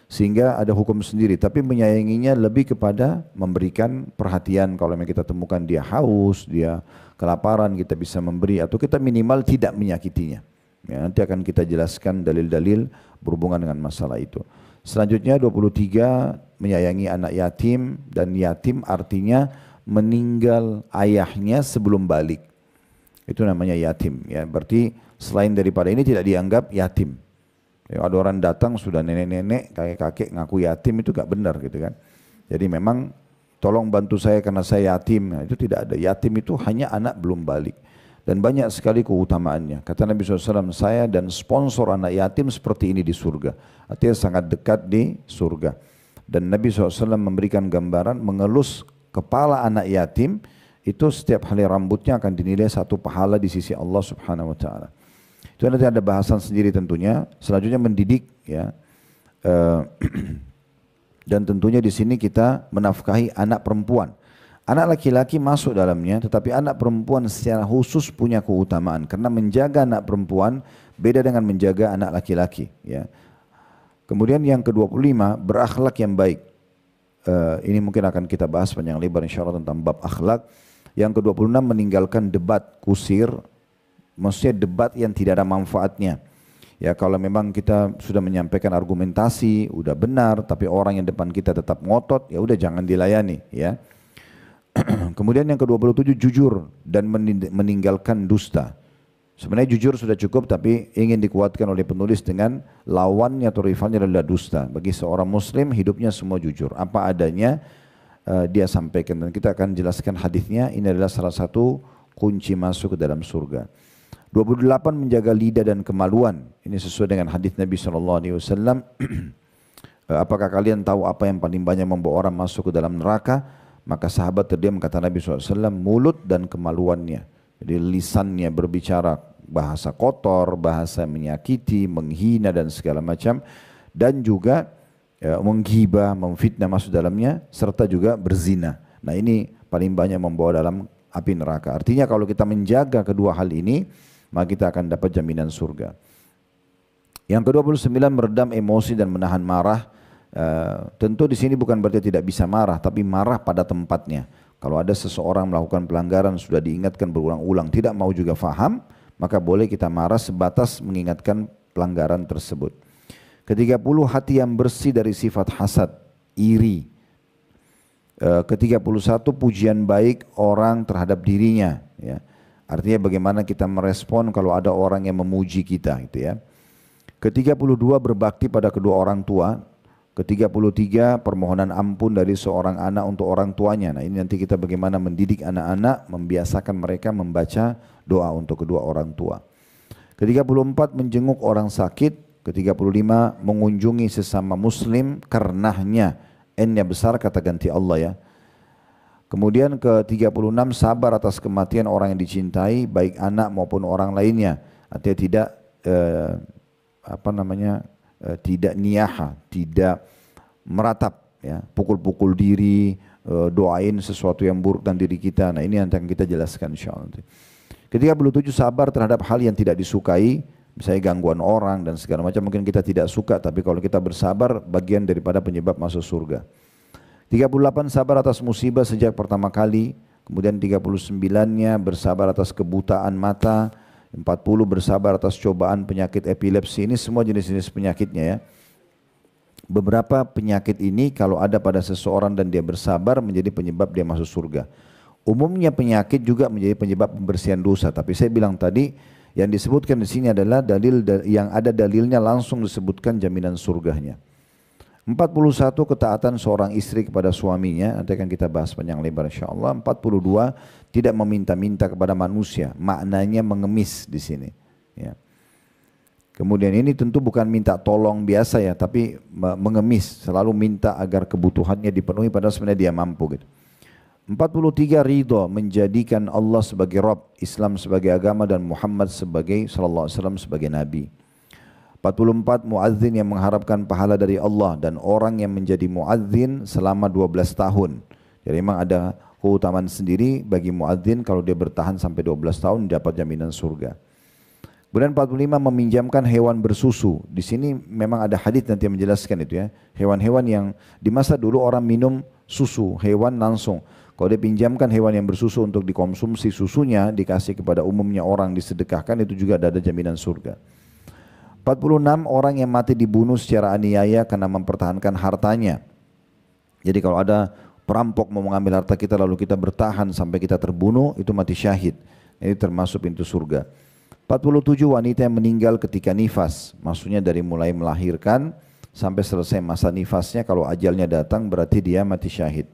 Sehingga ada hukum sendiri, tapi menyayanginya lebih kepada memberikan perhatian. Kalau memang kita temukan dia haus, dia kelaparan, kita bisa memberi atau kita minimal tidak menyakitinya. Ya, nanti akan kita jelaskan dalil-dalil berhubungan dengan masalah itu. Selanjutnya 23 menyayangi anak yatim, dan yatim artinya meninggal ayahnya sebelum balik. Itu namanya yatim ya. Berarti selain daripada ini tidak dianggap yatim. Ya, ada orang datang sudah nenek-nenek, kakek-kakek ngaku yatim, itu gak benar gitu kan. Jadi memang tolong bantu saya karena saya yatim. Nah, itu tidak ada. Yatim itu hanya anak belum balik. Dan banyak sekali keutamaannya. Kata Nabi SAW, saya dan sponsor anak yatim seperti ini di surga. Artinya sangat dekat di surga. Dan Nabi SAW memberikan gambaran mengelus kepala anak yatim, itu setiap helai rambutnya akan dinilai satu pahala di sisi Allah Subhanahu Wa Taala. Itu nanti ada bahasan sendiri tentunya. Selanjutnya mendidik ya. Dan tentunya di sini kita menafkahi anak perempuan. Anak laki-laki masuk dalamnya, tetapi anak perempuan secara khusus punya keutamaan karena menjaga anak perempuan beda dengan menjaga anak laki-laki. Ya. Kemudian yang ke-25 berakhlak yang baik. Ini mungkin akan kita bahas panjang lebar insyaallah tentang bab akhlak. Yang ke-26 meninggalkan debat kusir, maksudnya debat yang tidak ada manfaatnya. Ya, kalau memang kita sudah menyampaikan argumentasi, udah benar, tapi orang yang depan kita tetap ngotot, ya udah jangan dilayani. Ya. Kemudian yang ke-27 jujur dan meninggalkan dusta. Sebenarnya jujur sudah cukup, tapi ingin dikuatkan oleh penulis dengan lawannya atau rivalnya adalah dusta. Bagi seorang muslim hidupnya semua jujur, apa adanya dia sampaikan, dan kita akan jelaskan hadisnya. Ini adalah salah satu kunci masuk ke dalam surga. 28 menjaga lidah dan kemaluan. Ini sesuai dengan hadis Nabi SAW. Apakah kalian tahu apa yang paling banyak membawa orang masuk ke dalam neraka? Maka sahabat terdiam, kata Nabi SAW, mulut dan kemaluannya. Jadi lisannya berbicara bahasa kotor, bahasa menyakiti, menghina dan segala macam. Dan juga menghibah, memfitnah masuk dalamnya, serta juga berzina. Nah ini paling banyak membawa dalam api neraka. Artinya kalau kita menjaga kedua hal ini, maka kita akan dapat jaminan surga. Yang ke-29 meredam emosi dan menahan marah. Tentu di sini bukan berarti tidak bisa marah, tapi marah pada tempatnya. Kalau ada seseorang melakukan pelanggaran sudah diingatkan berulang-ulang, tidak mau juga faham, maka boleh kita marah sebatas mengingatkan pelanggaran tersebut. Ke-30 hati yang bersih dari sifat hasad, iri. Ke-31 pujian baik orang terhadap dirinya. Ya. Artinya bagaimana kita merespon kalau ada orang yang memuji kita, gitu ya. Ke-32 berbakti pada kedua orang tua. Ke-33 permohonan ampun dari seorang anak untuk orang tuanya. Nah ini nanti kita bagaimana mendidik anak-anak, membiasakan mereka membaca doa untuk kedua orang tua. Ke-34 menjenguk orang sakit. Ke-35 mengunjungi sesama muslim karenanya. N-nya besar kata ganti Allah ya. Kemudian ke-36 sabar atas kematian orang yang dicintai, baik anak maupun orang lainnya. Artinya tidak tidak niyaha, tidak meratap, ya, pukul-pukul diri, doain sesuatu yang buruk dan diri kita. Nah ini yang akan kita jelaskan insyaallah. Ke-37 sabar terhadap hal yang tidak disukai, misalnya gangguan orang dan segala macam mungkin kita tidak suka, tapi kalau kita bersabar bagian daripada penyebab masuk surga. 38 sabar atas musibah sejak pertama kali, kemudian 39-nya bersabar atas kebutaan mata. 40 bersabar atas cobaan penyakit epilepsi. Ini semua jenis-jenis penyakitnya ya. Beberapa penyakit ini kalau ada pada seseorang dan dia bersabar menjadi penyebab dia masuk surga. Umumnya penyakit juga menjadi penyebab pembersihan dosa. Tapi saya bilang tadi yang disebutkan di sini adalah dalil yang ada dalilnya langsung disebutkan jaminan surganya. 41 ketaatan seorang istri kepada suaminya, nanti akan kita bahas panjang lebar insyaallah. 42 tidak meminta-minta kepada manusia, maknanya mengemis di sini. Ya. Kemudian ini tentu bukan minta tolong biasa ya, tapi mengemis, selalu minta agar kebutuhannya dipenuhi padahal sebenarnya dia mampu gitu. 43 ridho, menjadikan Allah sebagai Rabb, Islam sebagai agama dan Muhammad sebagai sallallahu alaihi wasallam sebagai nabi. 44 muadzin yang mengharapkan pahala dari Allah dan orang yang menjadi muadzin selama 12 tahun. Jadi memang ada keutamaan sendiri bagi muadzin kalau dia bertahan sampai 12 tahun dapat jaminan surga. Kemudian 45 meminjamkan hewan bersusu. Di sini memang ada hadis nanti yang menjelaskan itu ya. Hewan-hewan yang di masa dulu orang minum susu hewan langsung. Kalau dia pinjamkan hewan yang bersusu untuk dikonsumsi susunya dikasih kepada umumnya orang disedekahkan, itu juga ada jaminan surga. 46 orang yang mati dibunuh secara aniaya karena mempertahankan hartanya. Jadi kalau ada perampok mau mengambil harta kita lalu kita bertahan sampai kita terbunuh, itu mati syahid. Ini termasuk pintu surga. 47 wanita yang meninggal ketika nifas, maksudnya dari mulai melahirkan sampai selesai masa nifasnya, kalau ajalnya datang berarti dia mati syahid.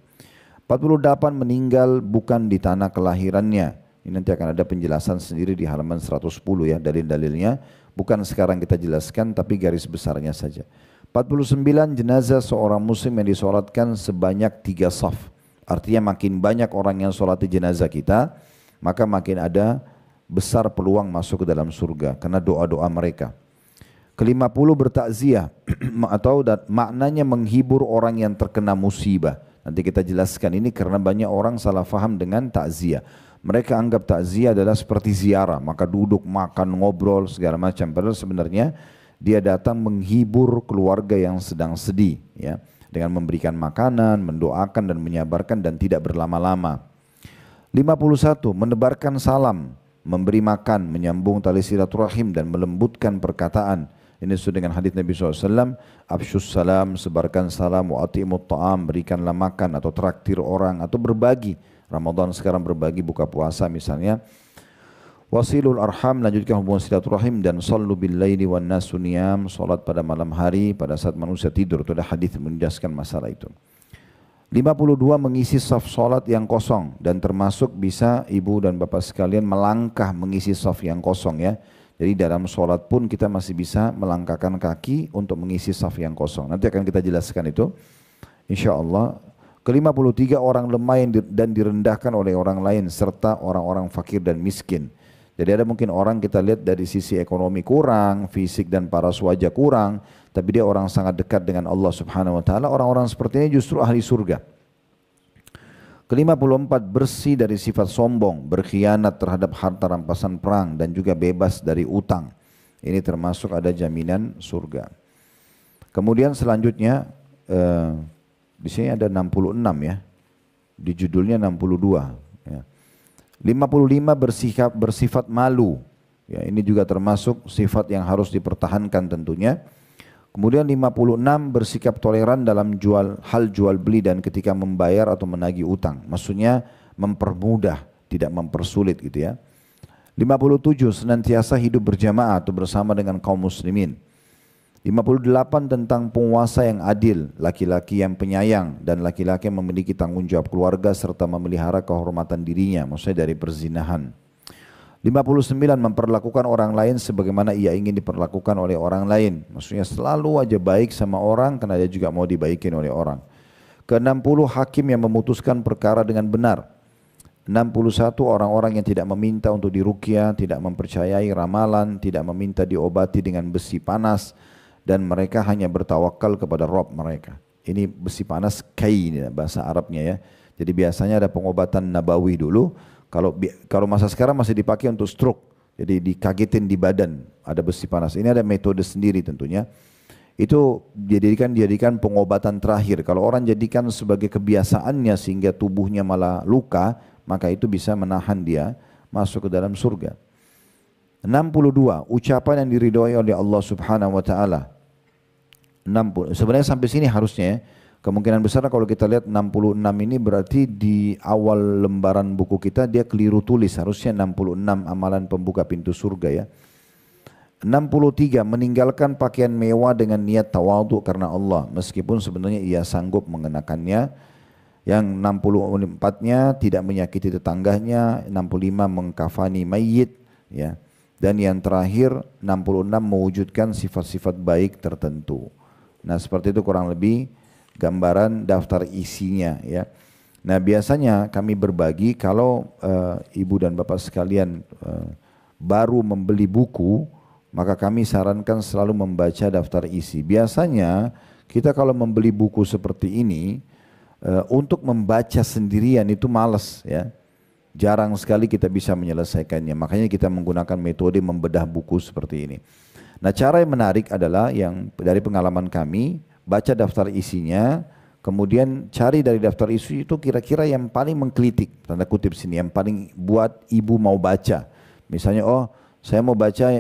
48 meninggal bukan di tanah kelahirannya. Ini nanti akan ada penjelasan sendiri di halaman 110 ya, dalil-dalilnya. Bukan sekarang kita jelaskan tapi garis besarnya saja. 49 jenazah seorang muslim yang disolatkan sebanyak 3 saf. Artinya makin banyak orang yang solati jenazah kita, maka makin ada besar peluang masuk ke dalam surga karena doa-doa mereka. Ke-50 bertakziah atau maknanya menghibur orang yang terkena musibah. Nanti kita jelaskan ini karena banyak orang salah faham dengan takziah. Mereka anggap takziah adalah seperti ziarah, maka duduk, makan, ngobrol, segala macam. Padahal sebenarnya dia datang menghibur keluarga yang sedang sedih, ya, dengan memberikan makanan, mendoakan dan menyabarkan dan tidak berlama-lama. 51 menebarkan salam, memberi makan, menyambung tali silaturahim dan melembutkan perkataan. Ini sesuai dengan hadis Nabi SAW, afsyus salam, sebarkan salam, wa atimut ta'am, berikanlah makan atau traktir orang atau berbagi. Ramadan sekarang berbagi buka puasa misalnya. Wasilul arham, lanjutkan hubungan silaturahim, dan sallu bil laili wan nasu niyam, salat pada malam hari pada saat manusia tidur. Itu ada hadis menjelaskan masalah itu. 52 mengisi saf salat yang kosong, dan termasuk bisa ibu dan bapak sekalian melangkah mengisi saf yang kosong ya. Jadi dalam salat pun kita masih bisa melangkahkan kaki untuk mengisi saf yang kosong. Nanti akan kita jelaskan itu insyaallah. Ke-53 orang lemah dan direndahkan oleh orang lain serta orang-orang fakir dan miskin. Jadi ada mungkin orang kita lihat dari sisi ekonomi kurang, fisik dan paras wajah kurang, tapi dia orang sangat dekat dengan Allah Subhanahu wa taala. Orang-orang seperti ini justru ahli surga. Ke-54 bersih dari sifat sombong, berkhianat terhadap harta rampasan perang dan juga bebas dari utang. Ini termasuk ada jaminan surga. Kemudian selanjutnya di sini ada 66 ya. Di judulnya 62 ya. 55 bersifat malu. Ya, ini juga termasuk sifat yang harus dipertahankan tentunya. Kemudian 56 bersikap toleran dalam hal jual beli dan ketika membayar atau menagih utang. Maksudnya mempermudah, tidak mempersulit gitu ya. 57 senantiasa hidup berjamaah atau bersama dengan kaum muslimin. 58 tentang penguasa yang adil, laki-laki yang penyayang dan laki-laki yang memiliki tanggung jawab keluarga serta memelihara kehormatan dirinya, maksudnya dari perzinahan. 59 memperlakukan orang lain sebagaimana ia ingin diperlakukan oleh orang lain, maksudnya selalu aja baik sama orang karena dia juga mau dibaikin oleh orang. Ke-60 hakim yang memutuskan perkara dengan benar. 61 orang-orang yang tidak meminta untuk diruqyah, tidak mempercayai ramalan, tidak meminta diobati dengan besi panas, dan mereka hanya bertawakal kepada Rabb mereka. Ini besi panas kain bahasa Arabnya ya. Jadi biasanya ada pengobatan nabawi dulu. Kalau masa sekarang masih dipakai untuk stroke. Jadi dikagetin di badan ada besi panas. Ini ada metode sendiri tentunya. Itu dijadikan pengobatan terakhir. Kalau orang jadikan sebagai kebiasaannya sehingga tubuhnya malah luka, maka itu bisa menahan dia masuk ke dalam surga. 62 ucapan yang diridhoi oleh Allah Subhanahu wa taala. 60 sebenarnya sampai sini harusnya ya. Kemungkinan besar kalau kita lihat 66 ini berarti di awal lembaran buku kita dia keliru tulis, harusnya 66 amalan pembuka pintu surga ya. 63 meninggalkan pakaian mewah dengan niat tawadhu karena Allah meskipun sebenarnya ia sanggup mengenakannya. Yang 64-nya tidak menyakiti tetangganya, 65 mengkafani mayit ya. Dan yang terakhir 66 mewujudkan sifat-sifat baik tertentu. Nah seperti itu kurang lebih gambaran daftar isinya ya. Nah biasanya kami berbagi kalau ibu dan bapak sekalian baru membeli buku, maka kami sarankan selalu membaca daftar isi. Biasanya kita kalau membeli buku seperti ini untuk membaca sendirian itu malas ya. Jarang sekali kita bisa menyelesaikannya. Makanya kita menggunakan metode membedah buku seperti ini. Nah cara yang menarik adalah yang dari pengalaman kami, baca daftar isinya, kemudian cari dari daftar isi itu kira-kira yang paling menggelitik, tanda kutip sini, yang paling buat ibu mau baca. Misalnya, oh saya mau baca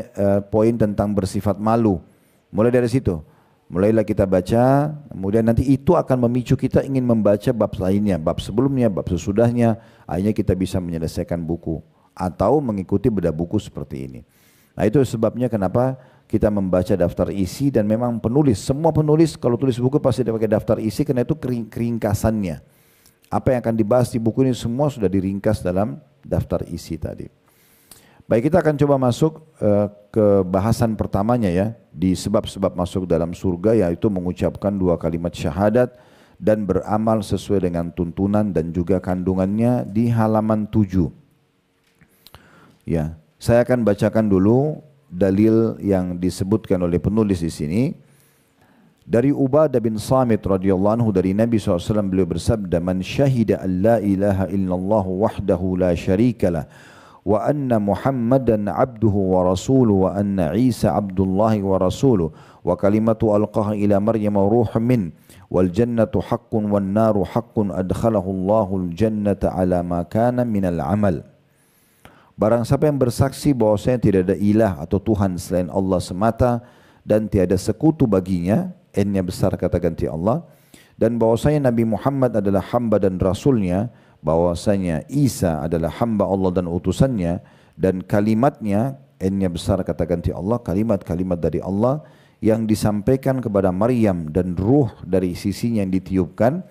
poin tentang bersifat malu. Mulai dari situ. Mulailah kita baca, kemudian nanti itu akan memicu kita ingin membaca bab lainnya, bab sebelumnya, bab sesudahnya, akhirnya kita bisa menyelesaikan buku atau mengikuti bedah buku seperti ini. Nah itu sebabnya kenapa kita membaca daftar isi, dan memang penulis, semua penulis kalau tulis buku pasti dia pakai daftar isi karena itu keringkasannya. Apa yang akan dibahas di buku ini semua sudah diringkas dalam daftar isi tadi. Baik, kita akan coba masuk ke bahasan pertamanya ya, di sebab-sebab masuk dalam surga, yaitu mengucapkan 2 kalimat syahadat dan beramal sesuai dengan tuntunan dan juga kandungannya di halaman 7. Ya, saya akan bacakan dulu dalil yang disebutkan oleh penulis di sini. Dari Ubadah bin Samit radhiyallahu anhu dari Nabi SAW, beliau bersabda, "Man syahida an la ilaha illallah wahdahu la syarikalah wa anna Muhammadan abduhu wa rasuluhu wa anna Isa abdullahi wa rasuluhu wa kalimatu alqaha ila Maryam ruhun min wal jannatu haqqun wan naru haqqun adkhalahu Allahul jannata ala ma kana minal amal." Barang siapa yang bersaksi bahwasanya tidak ada ilah atau Tuhan selain Allah semata dan tiada sekutu baginya, N-nya besar kata ganti Allah, dan bahwasanya Nabi Muhammad adalah hamba dan rasulnya, bahwasanya Isa adalah hamba Allah dan utusannya, dan kalimatnya, N-nya besar kata ganti Allah, kalimat-kalimat dari Allah yang disampaikan kepada Maryam dan ruh dari sisinya yang ditiupkan,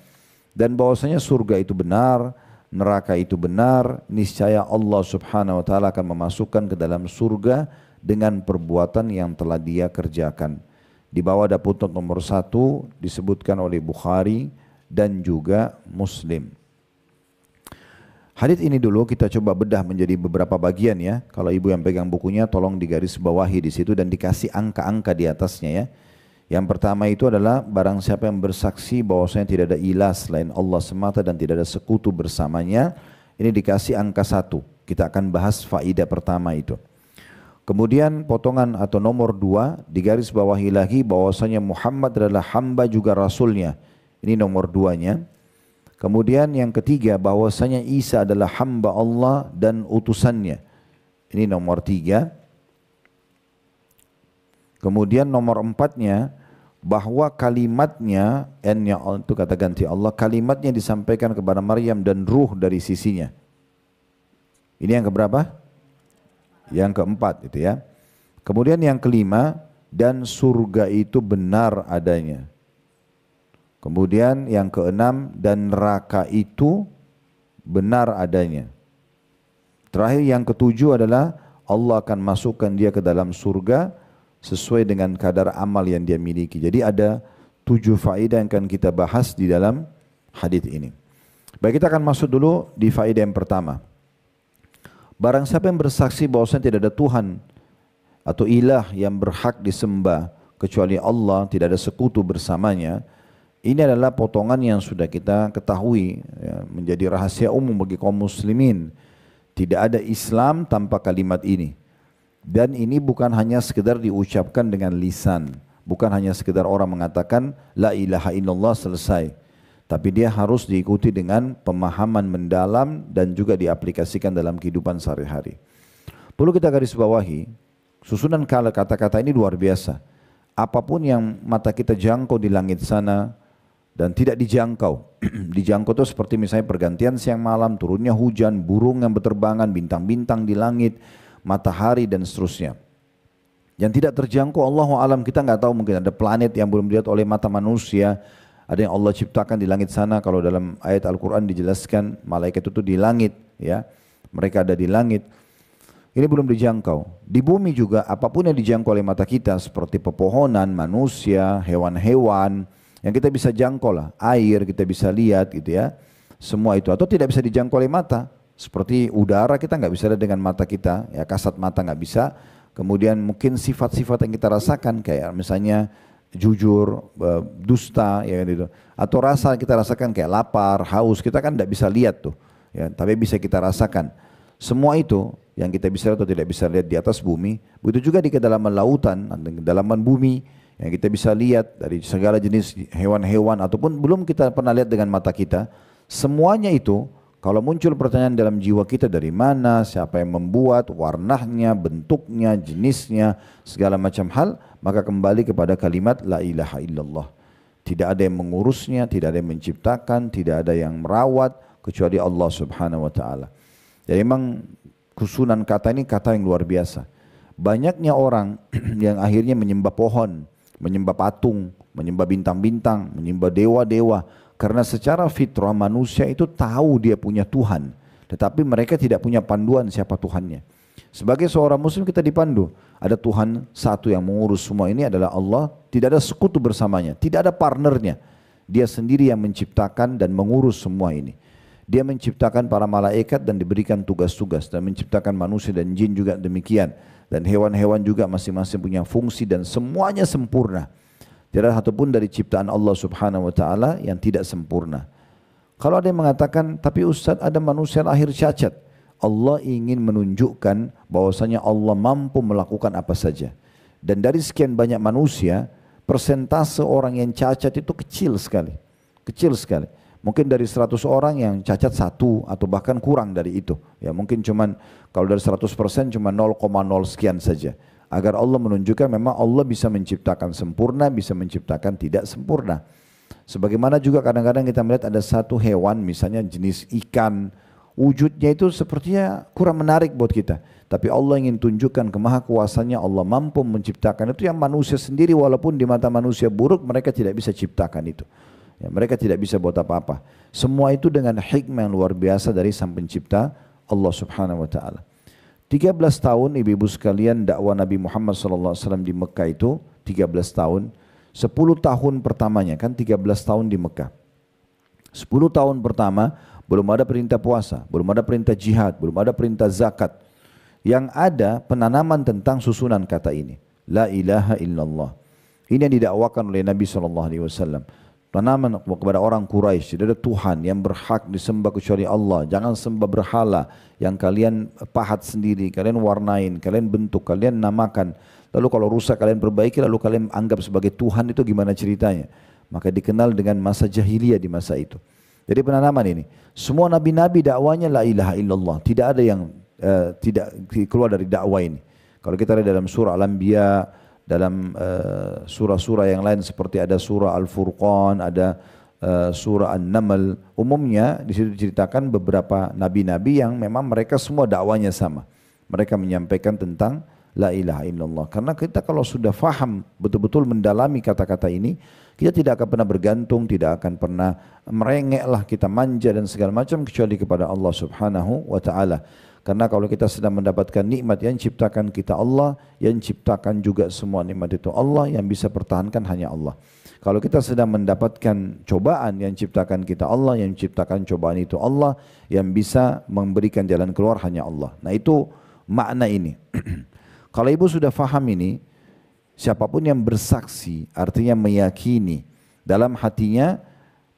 dan bahwasanya surga itu benar, neraka itu benar, niscaya Allah subhanahu wa ta'ala akan memasukkan ke dalam surga dengan perbuatan yang telah dia kerjakan. Di bawah ada putnot nomor 1 disebutkan oleh Bukhari dan juga Muslim. Hadits ini dulu kita coba bedah menjadi beberapa bagian ya. Kalau ibu yang pegang bukunya tolong digaris bawahi di situ dan dikasih angka-angka di atasnya ya. Yang pertama itu adalah barang siapa yang bersaksi bahwasanya tidak ada ilah selain Allah semata dan tidak ada sekutu bersamanya, ini dikasih angka 1. Kita akan bahas faidah pertama itu. Kemudian potongan atau nomor 2 digaris bawahi lagi bahwasanya Muhammad adalah hamba juga rasulnya. Ini nomor 2-nya. Kemudian yang ketiga bahwasanya Isa adalah hamba Allah dan utusannya. Ini nomor 3. Kemudian nomor 4-nya bahwa kalimatnya, N-nya itu kata ganti Allah, kalimatnya disampaikan kepada Maryam dan ruh dari sisinya. Ini yang keberapa? Yang keempat itu ya. Kemudian yang kelima, dan surga itu benar adanya. Kemudian yang keenam, dan neraka itu benar adanya. Terakhir yang ketujuh adalah Allah akan masukkan dia ke dalam surga sesuai dengan kadar amal yang dia miliki. Jadi ada 7 faedah yang akan kita bahas di dalam hadis ini. Baik, kita akan masuk dulu di faedah yang pertama. Barang siapa yang bersaksi bahwasanya tidak ada Tuhan atau ilah yang berhak disembah kecuali Allah, tidak ada sekutu bersamanya, ini adalah potongan yang sudah kita ketahui ya, menjadi rahasia umum bagi kaum muslimin. Tidak ada Islam tanpa kalimat ini. Dan ini bukan hanya sekedar diucapkan dengan lisan, bukan hanya sekedar orang mengatakan la ilaha illallah selesai, tapi dia harus diikuti dengan pemahaman mendalam dan juga diaplikasikan dalam kehidupan sehari-hari. Perlu kita garis bawahi, susunan kata-kata ini luar biasa. Apapun yang mata kita jangkau di langit sana dan tidak dijangkau, dijangkau itu seperti misalnya pergantian siang malam, turunnya hujan, burung yang berterbangan, bintang-bintang di langit, matahari dan seterusnya. Yang tidak terjangkau Allahu alam, kita nggak tahu, mungkin ada planet yang belum dilihat oleh mata manusia, ada yang Allah ciptakan di langit sana. Kalau dalam ayat Al-Quran dijelaskan malaikat itu di langit ya, mereka ada di langit. Ini belum dijangkau. Di bumi juga apapun yang dijangkau oleh mata kita seperti pepohonan, manusia, hewan-hewan yang kita bisa jangkau lah, air kita bisa lihat gitu ya, semua itu. Atau tidak bisa dijangkau oleh mata, seperti udara kita nggak bisa lihat dengan mata kita, ya kasat mata nggak bisa. Kemudian mungkin sifat-sifat yang kita rasakan kayak misalnya jujur, dusta, ya kan itu. Atau rasa kita rasakan kayak lapar, haus, kita kan nggak bisa lihat tuh, ya. Tapi bisa kita rasakan. Semua itu yang kita bisa lihat atau tidak bisa lihat di atas bumi, begitu juga di kedalaman lautan, di kedalaman bumi yang kita bisa lihat dari segala jenis hewan-hewan ataupun belum kita pernah lihat dengan mata kita. Semuanya itu Kalau muncul pertanyaan dalam jiwa kita dari mana, siapa yang membuat, warnanya, bentuknya, jenisnya, segala macam hal, maka kembali kepada kalimat la ilaha illallah. Tidak ada yang mengurusnya, tidak ada yang menciptakan, tidak ada yang merawat kecuali Allah Subhanahu wa taala. Jadi memang kusunan kata ini kata yang luar biasa. Banyaknya orang yang akhirnya menyembah pohon, menyembah patung, menyembah bintang-bintang, menyembah dewa-dewa. Karena secara fitrah manusia itu tahu dia punya Tuhan. Tetapi mereka tidak punya panduan siapa Tuhannya. Sebagai seorang muslim kita dipandu. Ada Tuhan satu yang mengurus semua ini adalah Allah. Tidak ada sekutu bersamanya. Tidak ada partnernya. Dia sendiri yang menciptakan dan mengurus semua ini. Dia menciptakan para malaikat dan diberikan tugas-tugas. Dan menciptakan manusia dan jin juga demikian. Dan hewan-hewan juga masing-masing punya fungsi dan semuanya sempurna. Tidak ada satupun dari ciptaan Allah Subhanahu wa taala yang tidak sempurna. Kalau ada yang mengatakan, tapi Ustaz ada manusia lahir cacat. Allah ingin menunjukkan bahwasanya Allah mampu melakukan apa saja. Dan dari sekian banyak manusia, persentase orang yang cacat itu kecil sekali. Kecil sekali. Mungkin dari 100 orang yang cacat satu atau bahkan kurang dari itu. Ya mungkin cuman kalau dari 100% cuma 0,0 sekian saja. Agar Allah menunjukkan memang Allah bisa menciptakan sempurna, bisa menciptakan tidak sempurna. Sebagaimana juga kadang-kadang kita melihat ada satu hewan misalnya jenis ikan, wujudnya itu sepertinya kurang menarik buat kita. Tapi Allah ingin tunjukkan kemahakuasaannya, Allah mampu menciptakan itu yang manusia sendiri walaupun di mata manusia buruk mereka tidak bisa ciptakan itu. Ya, mereka tidak bisa buat apa-apa. Semua itu dengan hikmah yang luar biasa dari Sang Pencipta Allah Subhanahu wa taala. 13 tahun ibu-ibu sekalian dakwah Nabi Muhammad SAW di Mekah itu 13 tahun. 10 tahun pertamanya kan 13 tahun di Mekah. 10 tahun pertama belum ada perintah puasa, belum ada perintah jihad, belum ada perintah zakat. Yang ada penanaman tentang susunan kata ini. La ilaha illallah. Ini yang didakwakan oleh Nabi SAW. Tanaman kepada orang Quraisy, tidak ada Tuhan yang berhak disembah kecuali Allah. Jangan sembah berhala yang kalian pahat sendiri, kalian warnain, kalian bentuk, kalian namakan. Lalu kalau rusak kalian perbaiki, lalu kalian anggap sebagai Tuhan, itu gimana ceritanya? Maka dikenal dengan masa jahiliyah di masa itu. Jadi penanaman ini, semua nabi-nabi dakwanya la ilaha illallah. Tidak ada yang tidak keluar dari dakwah ini. Kalau kita lihat dalam surah Al-Anbiya, dalam surah-surah yang lain seperti ada surah Al-Furqan, ada surah An-Naml, umumnya di situ diceritakan beberapa nabi-nabi yang memang mereka semua dakwanya sama. Mereka menyampaikan tentang la ilaha illallah. Karena kita kalau sudah faham betul-betul mendalami kata-kata ini, kita tidak akan pernah bergantung, tidak akan pernah merengek lah, kita manja dan segala macam kecuali kepada Allah Subhanahu wa taala. Karena kalau kita sedang mendapatkan nikmat yang ciptakan kita Allah, yang ciptakan juga semua nikmat itu Allah, yang bisa pertahankan hanya Allah. Kalau kita sedang mendapatkan cobaan yang ciptakan kita Allah, yang ciptakan cobaan itu Allah, yang bisa memberikan jalan keluar hanya Allah. Nah itu makna ini. Kalau ibu sudah faham ini, siapapun yang bersaksi, artinya meyakini dalam hatinya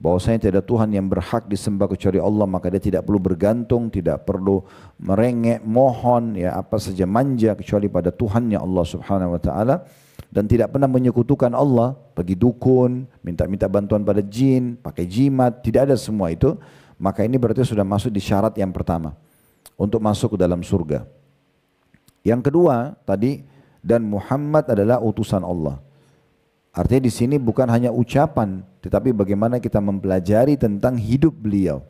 bahwasanya tidak ada Tuhan yang berhak disembah kecuali Allah, maka dia tidak perlu bergantung, tidak perlu merengek, mohon, ya apa saja manja kecuali pada Tuhannya Allah Subhanahu wa taala, dan tidak pernah menyekutukan Allah, pergi dukun, minta-minta bantuan pada jin, pakai jimat, tidak ada semua itu. Maka ini berarti sudah masuk di syarat yang pertama untuk masuk ke dalam surga. Yang kedua tadi, dan Muhammad adalah utusan Allah. Artinya di sini bukan hanya ucapan, tetapi bagaimana kita mempelajari tentang hidup beliau.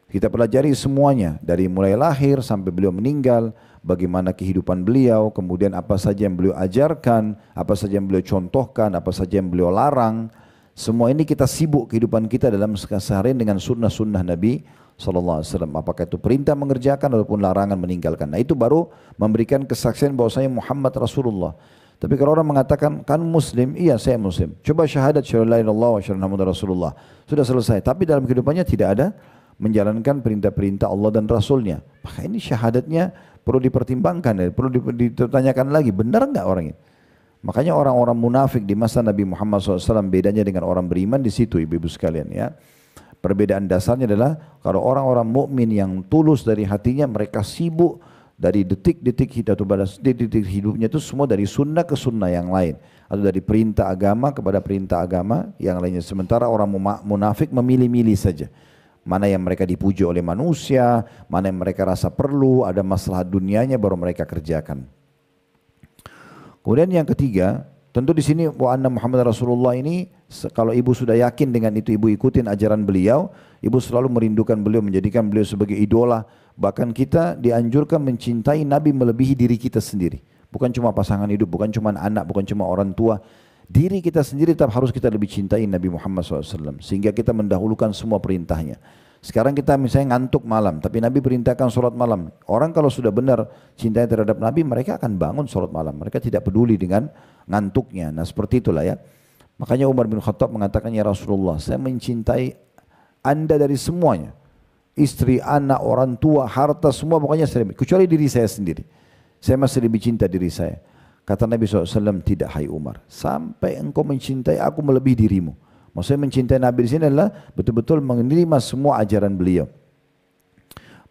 Kita pelajari semuanya, dari mulai lahir sampai beliau meninggal, bagaimana kehidupan beliau, kemudian apa saja yang beliau ajarkan, apa saja yang beliau contohkan, apa saja yang beliau larang. Semua ini kita sibuk kehidupan kita dalam keseharian dengan sunnah-sunnah Nabi SAW. Apakah itu perintah mengerjakan ataupun larangan meninggalkan. Nah itu baru memberikan kesaksian bahwasanya Muhammad Rasulullah. Tapi kalau orang mengatakan, kan muslim, iya saya muslim. Coba syahadat syahadu la ilaha illallah wa syahadu Muhammadar Rasulullah. Sudah selesai. Tapi dalam kehidupannya tidak ada menjalankan perintah-perintah Allah dan Rasulnya. Maka ini syahadatnya perlu dipertimbangkan, perlu ditanyakan lagi, benar enggak orang ini? Makanya orang-orang munafik di masa Nabi Muhammad SAW bedanya dengan orang beriman di situ, ibu-ibu sekalian ya. Perbedaan dasarnya adalah kalau orang-orang mukmin yang tulus dari hatinya, mereka sibuk dari detik-detik hidup atau pada detik-detik hidupnya itu semua dari sunnah ke sunnah yang lain, atau dari perintah agama kepada perintah agama yang lainnya. Sementara orang munafik memilih-milih saja. mana yang mereka dipuji oleh manusia, mana yang mereka rasa perlu, ada masalah dunianya baru mereka kerjakan. Kemudian yang ketiga, tentu di sini wa anna Muhammad Rasulullah ini, kalau ibu sudah yakin dengan itu, ibu ikutin ajaran beliau, ibu selalu merindukan beliau, menjadikan beliau sebagai idola. Bahkan kita dianjurkan mencintai Nabi melebihi diri kita sendiri. Bukan cuma pasangan hidup, bukan cuma anak, bukan cuma orang tua. Diri kita sendiri tetap harus kita lebih cintai Nabi Muhammad SAW. Sehingga kita mendahulukan semua perintahnya. Sekarang kita misalnya ngantuk malam, tapi Nabi perintahkan sholat malam. Orang kalau sudah benar cintanya terhadap Nabi, mereka akan bangun sholat malam. Mereka tidak peduli dengan ngantuknya. Nah seperti itulah ya. Makanya Umar bin Khattab mengatakan, ya Rasulullah, saya mencintai anda dari semuanya. Istri, anak, orang tua, harta, semua pokoknya saya, kecuali diri saya sendiri. Saya masih lebih cinta diri saya. Kata Nabi SAW, tidak hai Umar, sampai engkau mencintai aku melebihi dirimu. Maksudnya mencintai Nabi di sini adalah betul-betul menerima semua ajaran beliau.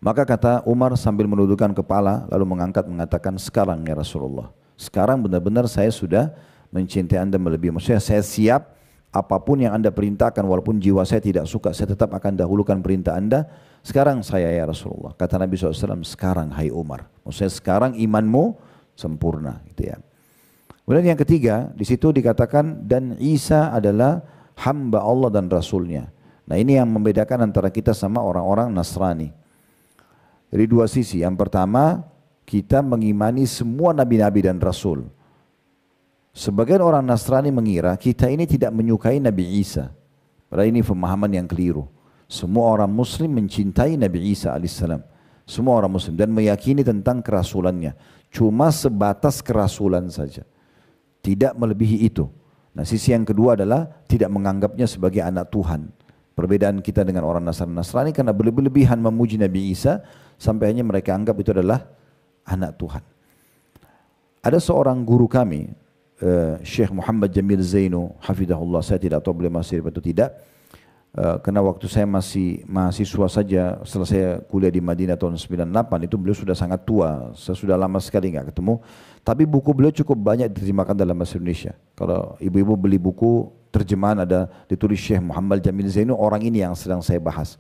Maka kata Umar sambil menundukkan kepala lalu mengatakan, sekarang ya Rasulullah, sekarang benar-benar saya sudah mencintai anda melebihi. Maksudnya saya siap apapun yang anda perintahkan, walaupun jiwa saya tidak suka, saya tetap akan dahulukan perintah anda. Sekarang saya ya Rasulullah. Kata Nabi SAW, sekarang hai Umar. Maksudnya sekarang imanmu sempurna, gitu ya. Kemudian yang ketiga, di situ dikatakan dan Isa adalah hamba Allah dan Rasulnya. Nah ini yang membedakan antara kita sama orang-orang Nasrani. Dari dua sisi. Yang pertama, kita mengimani semua nabi-nabi dan rasul. Sebagian orang Nasrani mengira kita ini tidak menyukai Nabi Isa. Padahal ini pemahaman yang keliru. Semua orang Muslim mencintai Nabi Isa alaihissalam. Semua orang Muslim dan meyakini tentang kerasulannya. Cuma sebatas kerasulan saja, tidak melebihi itu. Nah sisi yang kedua adalah tidak menganggapnya sebagai anak Tuhan. Perbedaan kita dengan orang Nasrani karena berlebihan memuji Nabi Isa sampai hanya mereka anggap itu adalah anak Tuhan. Ada seorang guru kami, Syekh Muhammad Jamil Zainu, hafidahullah, saya tidak tahu beliau masih atau tidak. Karena waktu saya masih mahasiswa saja, setelah saya kuliah di Madinah tahun 98, itu beliau sudah sangat tua, saya sudah lama sekali nggak ketemu. Tapi buku beliau cukup banyak diterjemahkan dalam bahasa Indonesia. Kalau ibu-ibu beli buku terjemahan ada ditulis Syekh Muhammad Jamil Zainu, orang ini yang sedang saya bahas.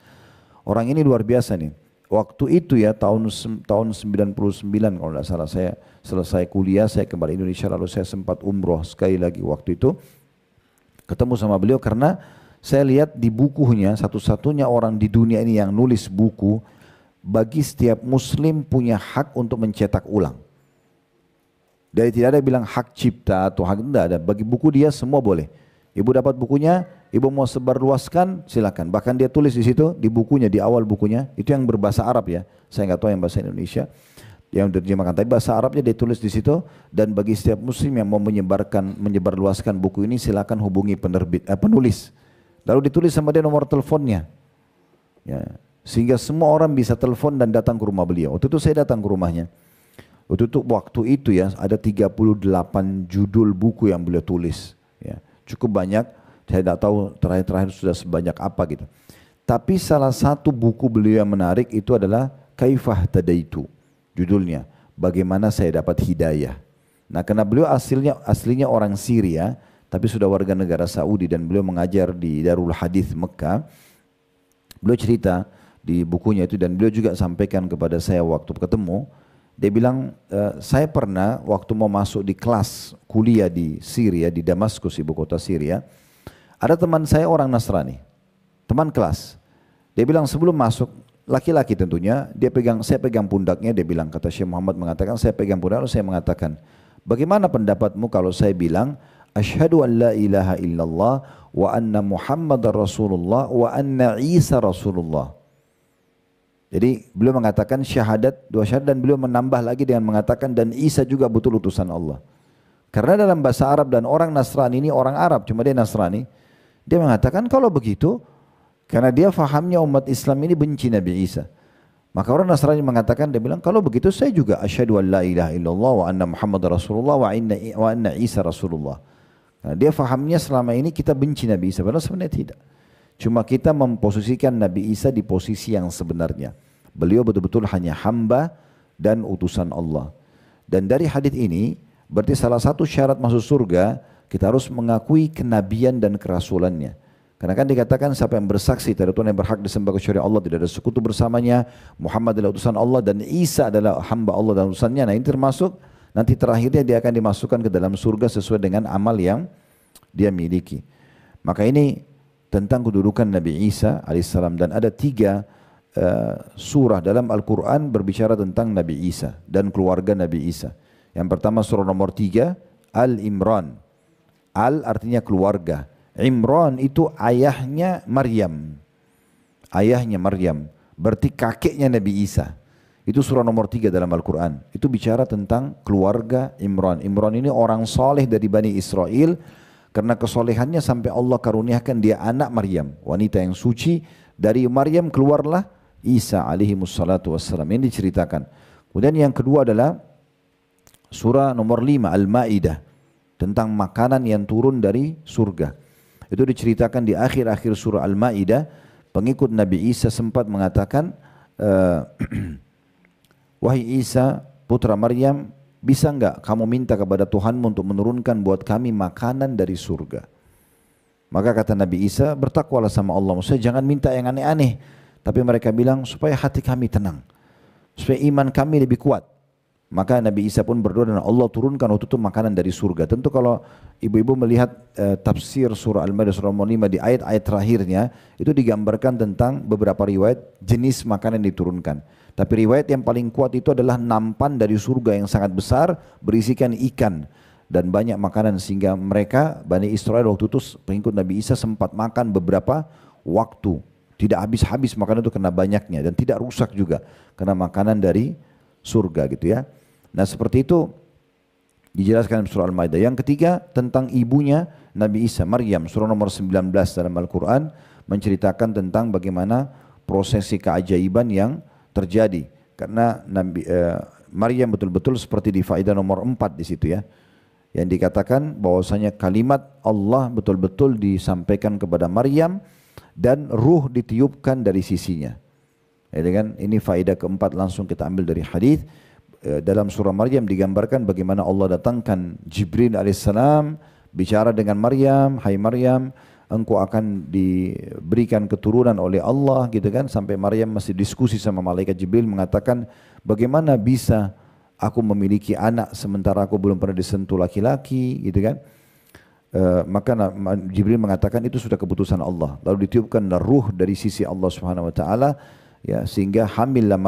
Orang ini luar biasa nih. Waktu itu ya tahun 99 kalau tidak salah, saya selesai kuliah, saya kembali Indonesia, lalu saya sempat umroh sekali lagi waktu itu. Ketemu sama beliau karena saya lihat di bukunya, satu-satunya orang di dunia ini yang nulis buku, bagi setiap muslim punya hak untuk mencetak ulang. Dari tidak ada bilang hak cipta atau hak, tidak ada. Bagi buku dia semua boleh. Ibu dapat bukunya, ibu mau sebarluaskan, silakan. Bahkan dia tulis di situ, di bukunya, di awal bukunya, itu yang berbahasa Arab ya. Saya nggak tahu yang bahasa Indonesia, yang diterjemahkan. Tapi bahasa Arabnya dia tulis di situ, dan bagi setiap muslim yang mau menyebarluaskan buku ini, silakan hubungi penulis. Lalu ditulis sama dia nomor teleponnya, ya, sehingga semua orang bisa telepon dan datang ke rumah beliau. Waktu itu saya datang ke rumahnya. Waktu itu ya ada 38 judul buku yang beliau tulis, ya, cukup banyak. Saya tidak tahu terakhir sudah sebanyak apa gitu. Tapi salah satu buku beliau yang menarik itu adalah Kaifah Tadaitu, judulnya, bagaimana saya dapat hidayah. Nah karena beliau aslinya orang Syria, tapi sudah warga negara Saudi dan beliau mengajar di Darul Hadith Mekah. Beliau cerita di bukunya itu dan beliau juga sampaikan kepada saya waktu ketemu. Dia bilang, saya pernah waktu mau masuk di kelas kuliah di Syria, di Damaskus, ibu kota Syria, ada teman saya orang Nasrani, teman kelas. Dia bilang sebelum masuk, laki-laki tentunya, saya pegang pundaknya, dia bilang, kata Syekh Muhammad mengatakan, saya pegang pundak, lalu saya mengatakan, bagaimana pendapatmu kalau saya bilang, Asyhadu an la ilaha illallah wa anna Muhammadar Rasulullah wa anna Isa Rasulullah. Jadi beliau mengatakan syahadat, dua syahadat, dan beliau menambah lagi dengan mengatakan dan Isa juga betul utusan Allah. Karena dalam bahasa Arab dan orang Nasrani ini orang Arab, cuma dia Nasrani, dia mengatakan kalau begitu, karena dia fahamnya umat Islam ini benci Nabi Isa. Maka orang Nasrani mengatakan, dia bilang kalau begitu saya juga asyhadu an la ilaha illallah wa anna Muhammadar Rasulullah wa anna Isa Rasulullah. Karena dia fahamnya selama ini kita benci Nabi Isa, padahal sebenarnya tidak. Cuma kita memposisikan Nabi Isa di posisi yang sebenarnya. Beliau betul-betul hanya hamba dan utusan Allah. Dan dari hadis ini, berarti salah satu syarat masuk surga, kita harus mengakui kenabian dan kerasulannya. Karena kan dikatakan siapa yang bersaksi tidak ada Tuhan yang berhak disembah kecuali Allah, tidak ada sekutu bersamanya, Muhammad adalah utusan Allah dan Isa adalah hamba Allah dan utusannya. Nah ini termasuk nanti terakhirnya dia akan dimasukkan ke dalam surga sesuai dengan amal yang dia miliki. Maka ini tentang kedudukan Nabi Isa alaihissalam, dan ada 3 surah dalam Al-Quran berbicara tentang Nabi Isa dan keluarga Nabi Isa. Yang pertama surah nomor 3 Al-Imran. Al artinya keluarga. Imran itu ayahnya Maryam. Ayahnya Maryam. Berarti kakeknya Nabi Isa. Itu surah nomor 3 dalam Al-Quran. Itu bicara tentang keluarga Imran. Imran ini orang soleh dari Bani Israel. Karena kesolehannya sampai Allah karuniakan dia anak Maryam. Wanita yang suci. Dari Maryam keluarlah Isa alaihi wassalatu wassalam. Ini diceritakan. Kemudian yang kedua adalah surah nomor 5 Al-Ma'idah. Tentang makanan yang turun dari surga. Itu diceritakan di akhir-akhir surah Al-Ma'idah. Pengikut Nabi Isa sempat mengatakan, wahai Isa putra Maryam, bisa enggak kamu minta kepada Tuhanmu untuk menurunkan buat kami makanan dari surga? Maka kata Nabi Isa, bertakwalah sama Allah. Maksudnya jangan minta yang aneh-aneh. Tapi mereka bilang supaya hati kami tenang, supaya iman kami lebih kuat. Maka Nabi Isa pun berdoa dan Allah turunkan waktu itu makanan dari surga. Tentu kalau ibu-ibu melihat tafsir surah Al-Maidah surah nomor 5 di ayat-ayat terakhirnya, itu digambarkan tentang beberapa riwayat jenis makanan yang diturunkan. Tapi riwayat yang paling kuat itu adalah nampan dari surga yang sangat besar berisikan ikan dan banyak makanan, sehingga mereka Bani Israel waktu itu pengikut Nabi Isa sempat makan beberapa waktu. Tidak habis-habis makanan itu karena banyaknya, dan tidak rusak juga karena makanan dari surga gitu ya. Nah seperti itu dijelaskan dalam surah Al-Maidah. Yang ketiga tentang ibunya Nabi Isa, Maryam, surah nomor 19 dalam Al-Quran menceritakan tentang bagaimana prosesi keajaiban yang terjadi. Karena Maryam betul-betul seperti di faedah nomor 4 di situ ya. Yang dikatakan bahwasanya kalimat Allah betul-betul disampaikan kepada Maryam dan ruh ditiupkan dari sisinya. Ya kan? Ini faedah keempat langsung kita ambil dari hadis. Dalam surah Maryam digambarkan bagaimana Allah datangkan Jibril alaihissalam bicara dengan Maryam, hai Maryam, engkau akan diberikan keturunan oleh Allah gitu kan, sampai Maryam masih diskusi sama malaikat Jibril mengatakan bagaimana bisa aku memiliki anak sementara aku belum pernah disentuh laki-laki gitu kan. Maka Jibril mengatakan itu sudah keputusan Allah, lalu ditiupkan ruh dari sisi Allah Subhanahu wa taala ya, sehingga hamillah